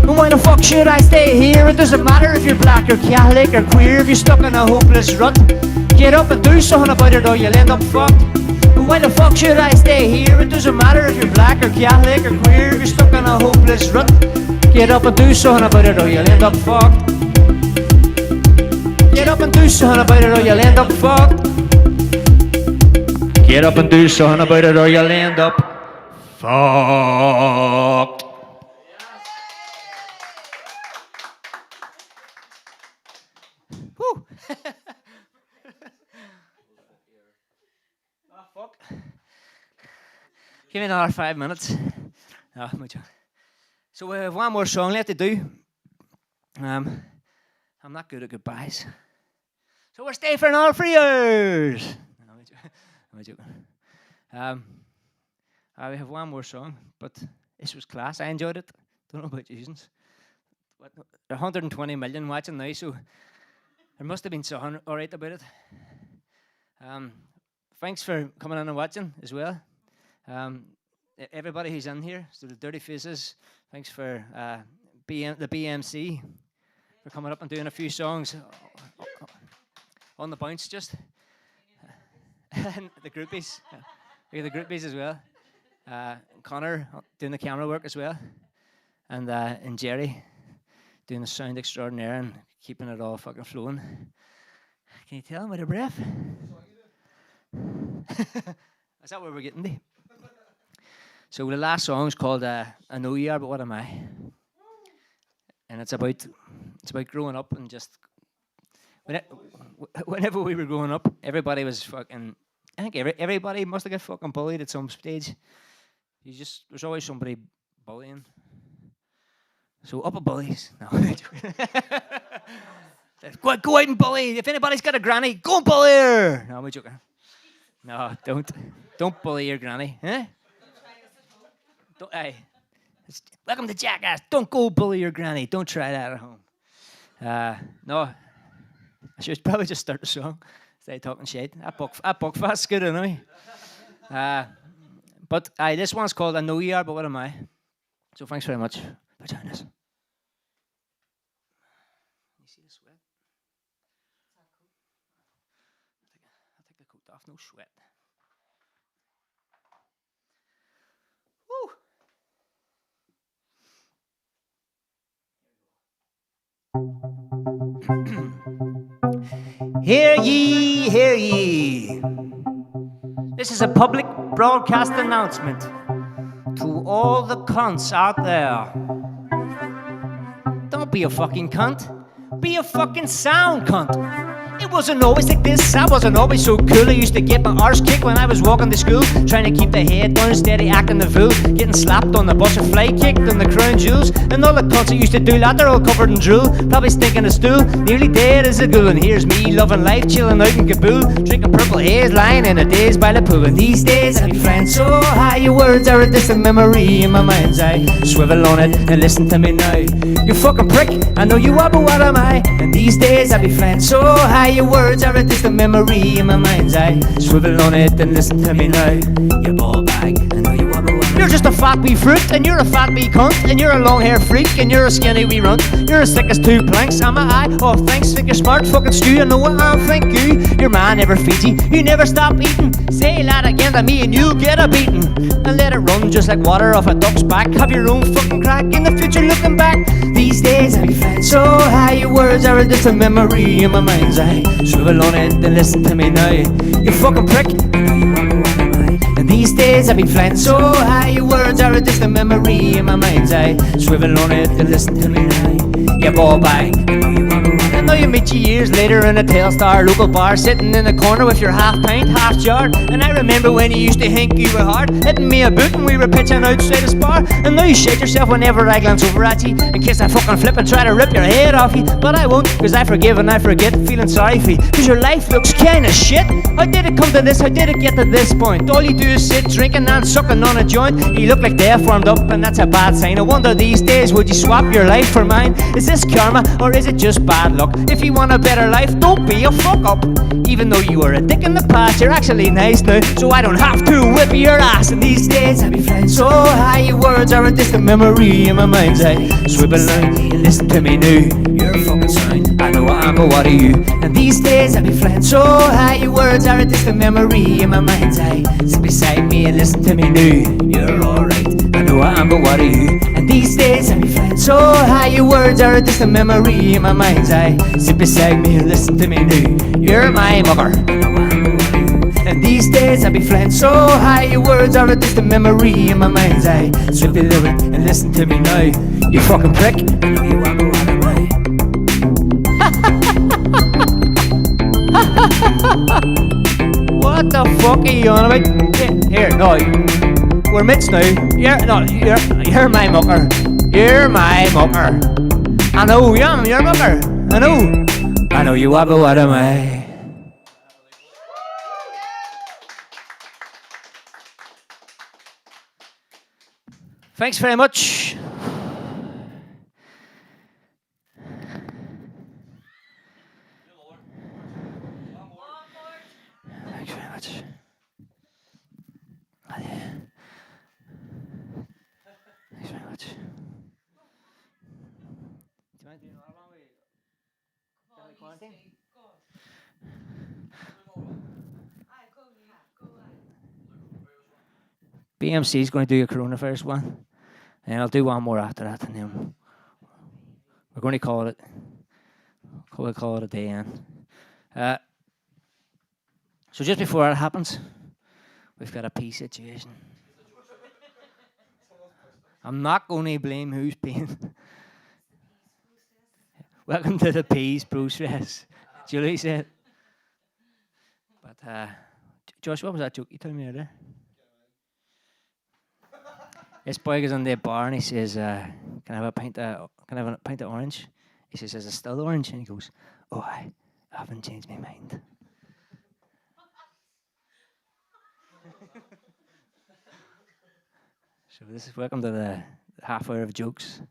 And why the fuck should I stay here? It doesn't matter if you're black or Catholic or queer. If you're stuck in a hopeless rut, get up and do something about it or you'll end up fucked. And why the fuck should I stay here? It doesn't matter if you're black or Catholic or queer. If you're stuck in a hopeless rut, get up and do something about it or you'll end up fucked. Get up and do something about it or you'll end up fucked. Get up and do something about it or you'll end up fucked. Whew. Oh, fuck. Give me another 5 minutes. No, so we have one more song left to do. I'm not good at goodbyes. So we'll stay for another 3 hours. No, I'm joking. We have one more song, but this was class. I enjoyed it. Don't know about you. But 120 million watching now, so there must have been something alright about it. Thanks for coming in and watching as well. Everybody who's in here, so the Dirty Faces, thanks for the BMC for coming up and doing a few songs on the bounce just. And the groupies. We have the groupies as well. Connor doing the camera work as well. And Jerry doing the sound extraordinaire and keeping it all fucking flowing. Can you tell I'm out of breath? Is that where we're getting to? So the last song is called I Know You Are, But What Am I? And it's about growing up and just whenever we were growing up, everybody was fucking. I think everybody must have got fucking bullied at some stage. There's always somebody bullying. So up a bullies. No. Go out and bully. If anybody's got a granny, go and bully her. No, I'm joking. No, don't bully your granny, eh? Don't, hey, welcome to Jackass. Don't go bully your granny. Don't try that at home. No, I should probably just start the song. Stay talking shit. That Buckfast's good anyway. But this one's called I Know You Are, But What Am I? So thanks very much for joining us. You see the sweat? I'll take the coat off. No sweat. Hear ye, hear ye. This is a public broadcast announcement to all the cunts out there. Don't be a fucking cunt. Be a fucking sound cunt. It wasn't always like this, I wasn't always so cool. I used to get my arse kicked when I was walking to school, trying to keep the head down, steady acting the fool, getting slapped on the bus or fly kicked on the crown jewels. And all the cunts that used to do that, they're all covered in drool, probably stinking a stool, nearly dead as a ghoul. And here's me loving life, chilling out in Kabul, drinking purple haze, lying in a daze by the pool. And these days I be flying so high, your words are a distant memory in my mind's eye. Swivel on it and listen to me now. You fucking prick, I know you are, but what am I? And these days I be flying so high, your words are a distant memory in my mind's eye. Swivel on it and listen to me now. You ball bag, I know you are, but what am I? You're just a fat wee fruit, and you're a fat wee cunt, and you're a long-haired freak, and you're a skinny wee runt. You're as thick as two planks, am I? Oh, thanks, think you're smart, fucking stew. I know what I think you. Your man never feeds you, you never stop eating. Say that again to me and you'll get a beating. And let it run just like water off a duck's back. Have your own fucking crack in the future looking back. These days I be flying so high, your words are just a memory in my mind's eye. Swivel on it and listen to me now, you fucking prick. And these days I be flying so high, your words are just a memory in my mind's eye. Swivel on it and listen to me now, you ball bag. I know you meet you years later in a Telstar local bar, sitting in the corner with your half pint, half jar. And I remember when you used to think you were hard, hitting me a boot and we were pitching outside a spar. And now you shake yourself whenever I glance over at you, in case I fucking flip and try to rip your head off you. But I won't, cause I forgive and I forget, feeling sorry for you, cause your life looks kinda shit. How did it come to this? How did it get to this point? All you do is sit drinking and sucking on a joint. You look like death warmed up and that's a bad sign. I wonder these days, would you swap your life for mine? Is this karma or is it just bad luck? If you want a better life, don't be a fuck up. Even though you were a dick in the past, you're actually nice now, so I don't have to whip your ass. And these days I be flying so high, your words are a distant memory in my mind's eye. Swivel line and listen to me now, you're a fucking sound, I know I am, but what are you? And these days I be flying so high, your words are a distant memory in my mind's eye. Sit beside me and listen to me now, you're alright, I know I am, but what are you? And these days I be flying so high, your words are a distant memory in my mind's eye. Sit beside me and listen to me now, you're my mother. And these days I be flying so high, your words are a distant memory in my mind's eye. Sit below it and listen to me now, you fucking prick. I know you are, but what am I? What the fuck are you on about? Here, no, we're mates now. You're my mucker. You're my mucker. I know, yeah, I'm your mucker. I know you are, but what am I? Thanks very much. Thanks very much. Oh, yeah. Thanks very much. Do you mind doing another one with quarantine? BMC is going to do a coronavirus one, and I'll do one more after that, and then we're going to call it a day. And so just before that happens, we've got a pee situation. I'm not going to blame who's peeing. Welcome to the peas process, Julie said. But Josh, what was that joke you told me earlier? This boy goes in the bar and he says, "Can I have a pint of orange?" He says, "Is it still orange?" And he goes, "Oh, I haven't changed my mind." So this is welcome to the half hour of jokes.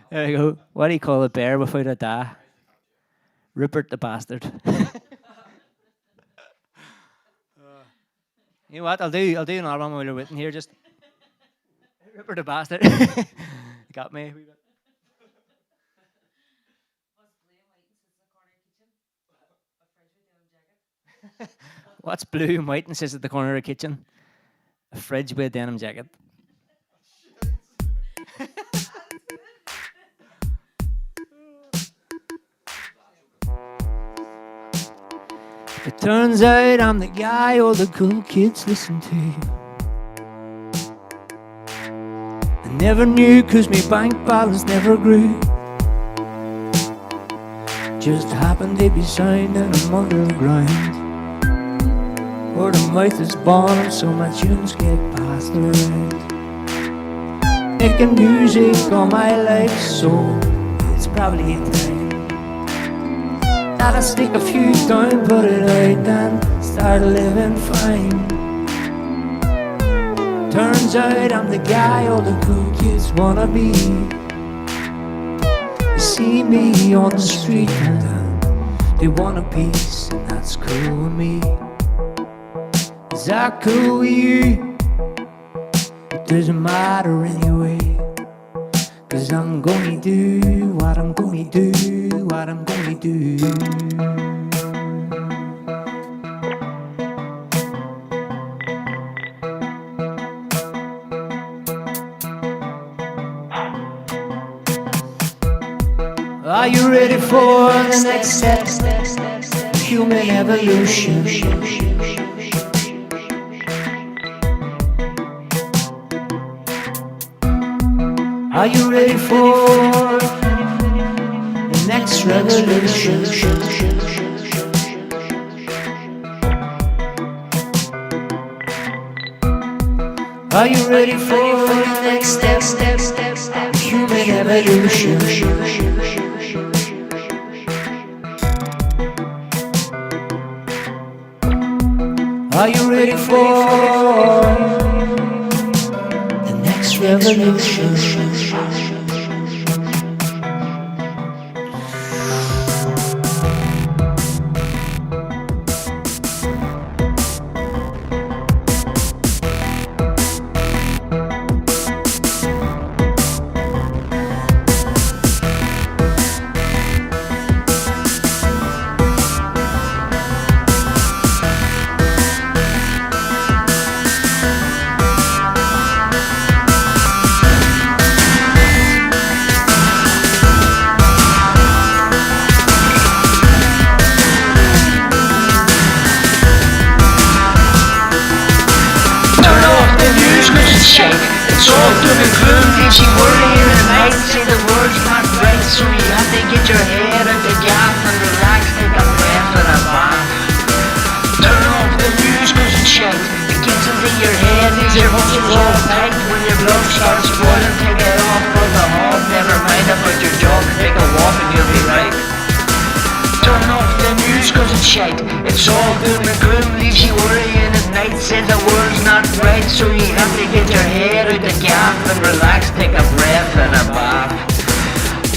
There you go. What do you call a bear without a da? Rupert the bastard. You know what? I'll do another one while you're waiting here. Just Rupert the bastard. Got me. What's blue and white and sits at the corner of the kitchen? A fridge with a denim jacket. It turns out I'm the guy all the cool kids listen to. I never knew cause me bank balance never grew. Just happened to be signed and I'm underground. Word of mouth is born so my tunes get passed around. Making music all my life, so it's probably time that I stick a few down, put it out and start living fine. Turns out I'm the guy all the cool kids wanna be. You see me on the street and They want a piece, and that's cool with me. Is that cool with you? It doesn't matter anyway. Cause I'm gonna do what I'm gonna do, what I'm gonna do. Are you ready for the next step? Human evolution. Are you ready for the next revolution? Are you ready for the next step? Human evolution. Are you ready for the next revolution? It's all doom and gloom, leaves you worrying at night. Say the words not right, so you have to get your head out the gap and relax, take a breath and a bath. Turn off the news cause it's shite. It gets into your head, leaves your muscles all tight. When your blood starts boiling, take it off for the hog. Never mind about your dog, take a walk and you'll be right. Turn off the news cause it's shite. It's all doom and gloom, leaves you worrying at night. Say the words not right, so you have to get your head out the gap and relax, take a breath and a bath.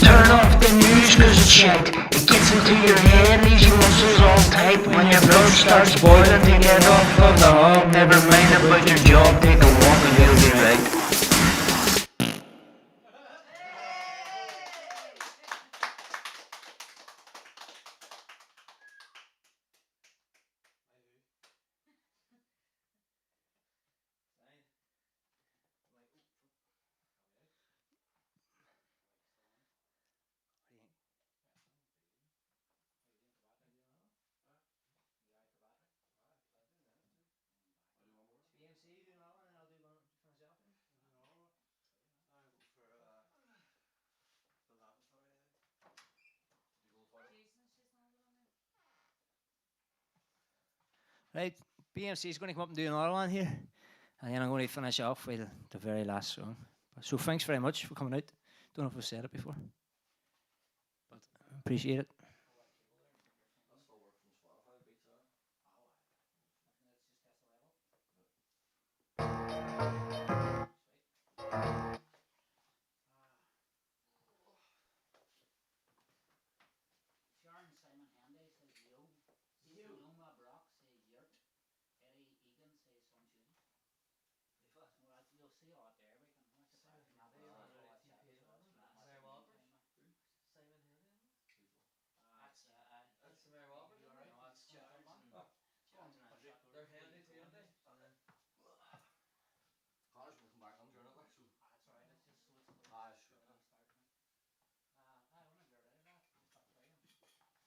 Turn off the news cause it's shite. It gets into your head, leaves your muscles all tight. When your blood starts boiling, take it off of the hog. Never mind about your job, take a walk and you'll be right. Right, BMC is going to come up and do another one here, and then I'm going to finish off with the very last song. So thanks very much for coming out. Don't know if I've said it before, but appreciate it.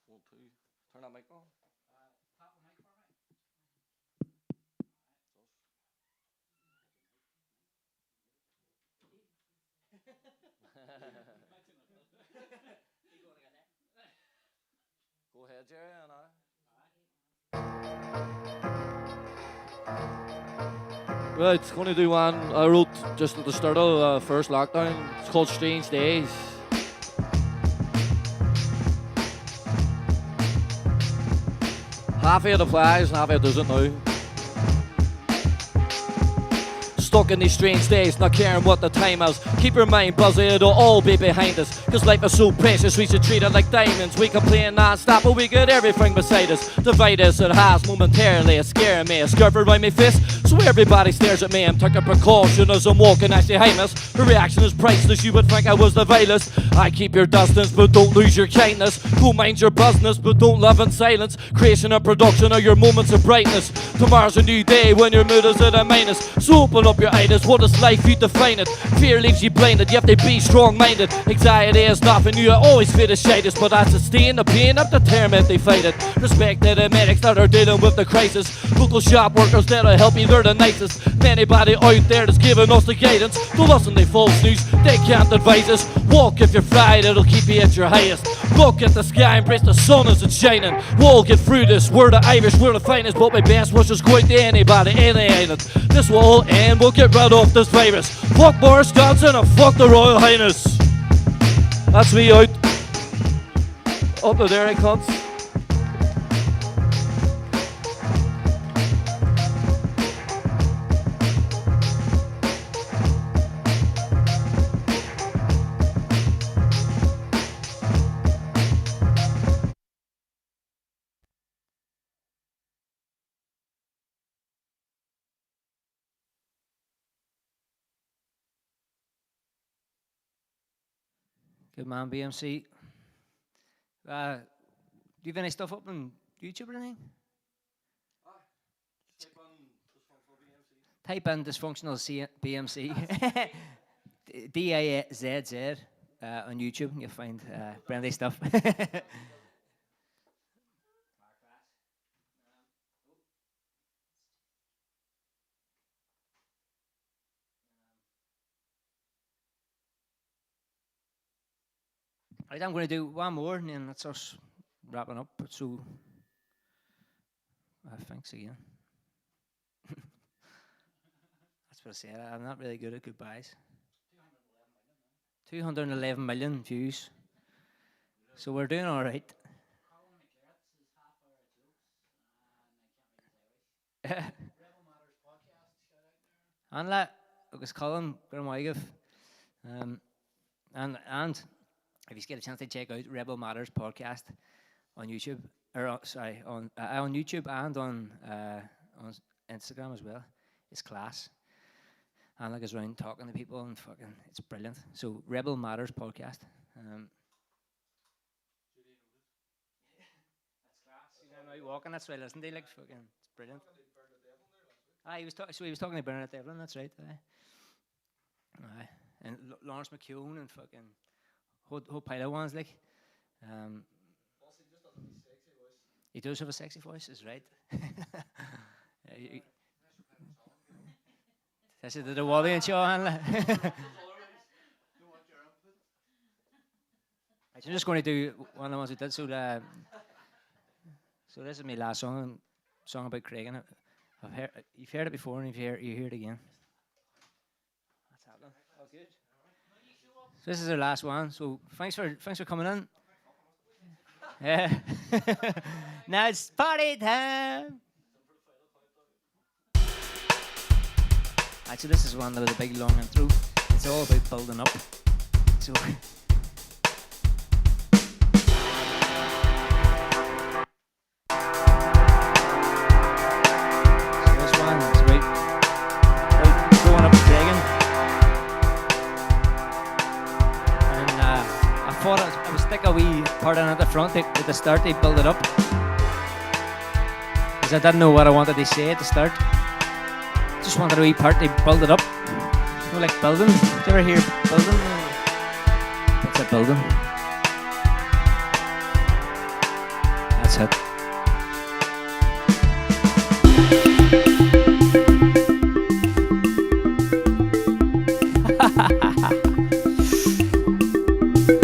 One, two. Turn that mic on. Tap the mic for me. Go ahead, Jerry, and I. Right, going to do one I wrote just at the start of the first lockdown. It's called Strange Days. Half of it applies and half of it doesn't now. stuck in these strange days, not caring what the time is. Keep your mind busy, it'll all be behind us. Cause life is so precious, we should treat it like diamonds. We complain non-stop, but we get everything beside us. Divide us, it has momentarily, it's scaring me. A scarf around my fist, so everybody stares at me. I'm taking precaution as I'm walking as they highness. Her reaction is priceless, you would think I was the vilest. I keep your distance, but don't lose your kindness. Go mind your business, but don't live in silence. Creation and production are your moments of brightness. Tomorrow's a new day when your mood is at a minus. So open up your eyes, what is life, you define it. Fear leaves you blinded, you have to be strong-minded. Anxiety is nothing, you always feel the shyness. But I sustain the pain, I'm determined to fight it. Respect to the medics that are dealing with the crisis. Local shop workers that'll help you, they're the nicest. Anybody out there that's giving us the guidance, don't listen to false news, they can't advise us. Walk if you're fried, it'll keep you at your highest. Look at the sky, embrace the sun as it's shining. We'll get through this, we're the Irish, we're the finest. But my best wishes go out to anybody, any island. This will all end, we'll get rid of this virus. Fuck Boris Johnson and fuck the Royal Highness. That's me out. Up to there, I cunts. Good man, BMC. Do you have any stuff up on YouTube or anything? Type in dysfunctional BMC. D-I-Z-Z on YouTube and you'll find brandy stuff. Right, I'm going to do one more and then that's us wrapping up. So, thanks again. That's what I said. I'm not really good at goodbyes. 211 million views. So we're doing all right. And that it was Colin Grimwigov. And if you get a chance to check out Rebel Matters podcast on YouTube, or on YouTube and on Instagram as well, it's class. And like, is around talking to people and fucking, it's brilliant. So Rebel Matters podcast. That's class. You know, I'm out walking. That's why I listen to. Like, fucking, it's brilliant. He was talking to Bernard Devlin. That's right. Aye. And Lawrence McKeown and fucking. Whole pile of ones, like. He does have a sexy voice, is right. That's it, the Wally and show, I'm just going to do one of the ones we did. So this is my last song about Craig. And you've heard it before, and you hear it again. What's happening? All good. So this is our last one. So thanks for coming in. Yeah. Now it's party time. Actually, this is one that was a big long intro. It's all about building up. So. This one is about going up and digging. I thought I would stick a wee part in at the front at the start to build it up. Because I didn't know what I wanted to say at the start. Just wanted a wee part to build it up. You know, like building. Did you ever hear building? What's a building? That's it.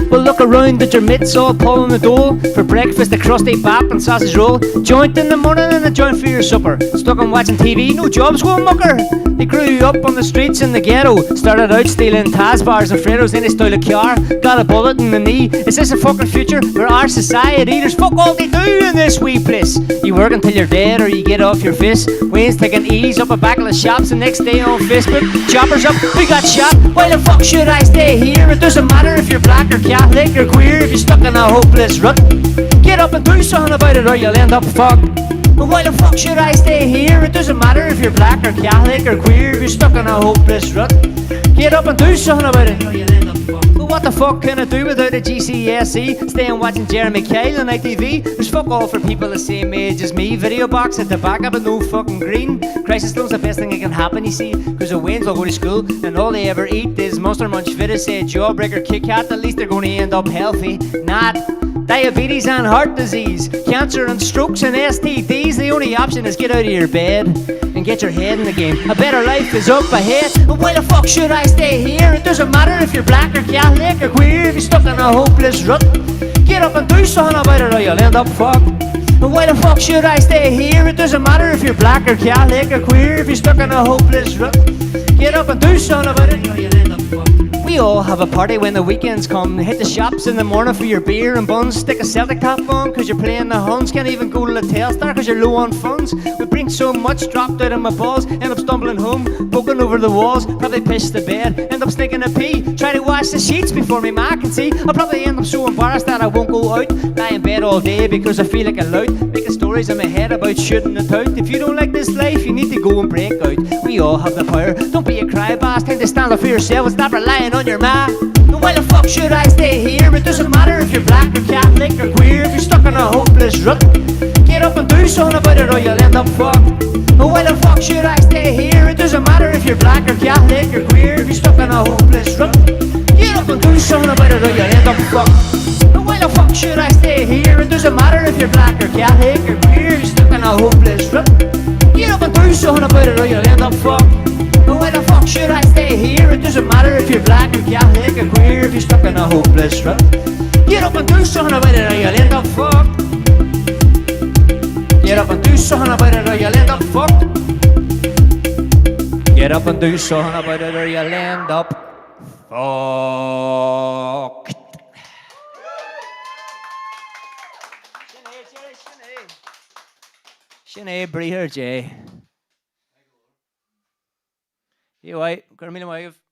Well, Look around at your mates all pulling the dough. For breakfast, a crusty bap and sausage roll. Joint in the morning and a joint for your supper. Stuck on watching TV, no jobs going mucker. They grew up on the streets in the ghetto. Started out stealing Taz bars and Freddos, then they stole a car. Got a bullet in the knee. Is this a fucking future for our society? There's fuck all they do in this wee place. You work until you're dead or you get off your face. Wayne's taking ease up a back of the shops. The next day on Facebook, choppers up, we got shot. Why the fuck should I stay here? It doesn't matter if you're black or Catholic or queer. If you're stuck in a hopeless rut, get up and do something about it or you'll end up fucked. But why the fuck should I stay here? It doesn't matter if you're black or Catholic or queer. If you're stuck in a hopeless rut, get up and do something about it or you'll end up fucked. But what the fuck can I do without a GCSE? Staying watching Jeremy Kyle on ITV. There's fuck all for people the same age as me. Video box at the back of it, no fucking green. Crisis loan's the best thing that can happen, you see. Cause the Waynes will go to school and all they ever eat is Monster Munch, Fittest, say Jawbreaker, Kit Kat. At least they're going to end up healthy. Not diabetes and heart disease, cancer and strokes and STDs. The only option is get out of your bed and get your head in the game. A better life is up ahead. But why the fuck should I stay here? It doesn't matter if you're black or Catholic or queer. If you're stuck in a hopeless rut, get up and do something about it or you'll end up fucked. But why the fuck should I stay here? It doesn't matter if you're black or Catholic or queer. If you're stuck in a hopeless rut, get up and do something about it or you'll end up fucked. We all have a party when the weekends come. Hit the shops in the morning for your beer and buns. Stick a Celtic top on cause you're playing the Huns. Can't even go to the Telstar cause you're low on funds. We drink so much, dropped out of my balls. End up stumbling home, poking over the walls. Probably piss the bed, end up sneaking a pee. Try to wash the sheets before me ma can see. I'll probably end up so embarrassed that I won't go out. Lie in bed all day because I feel like a lout. Making stories in my head about shooting it out. If you don't like this life, you need to go and break out. We all have the power, don't be a crybass. Time to stand up for yourself and stop relying on your ma. And why the fuck should I stay here? It doesn't matter if you're black or Catholic or queer. If you're stuck in a hopeless rut, get up and do something about it or you'll end up fucked. And why the fuck should I stay here? It doesn't matter if you're black or Catholic or queer. If you're stuck in a hopeless rut, get up and do something about it or you'll end up fucked. And why the fuck should I stay here? It doesn't matter if you're black or Catholic or queer. If you're stuck in a hopeless rut, get up and do something about it or you'll end up fucked. And why the fuck should I stay here? It doesn't matter if you're black or Catholic or queer. If you're stuck in a hopeless rut, get up and do something about it or you'll end up fucked. Get up and do something about it or you'll end up fucked. Get up and do something about it or you'll end up fucked. Sinead, breathe here, Jay. You white, got a million wave.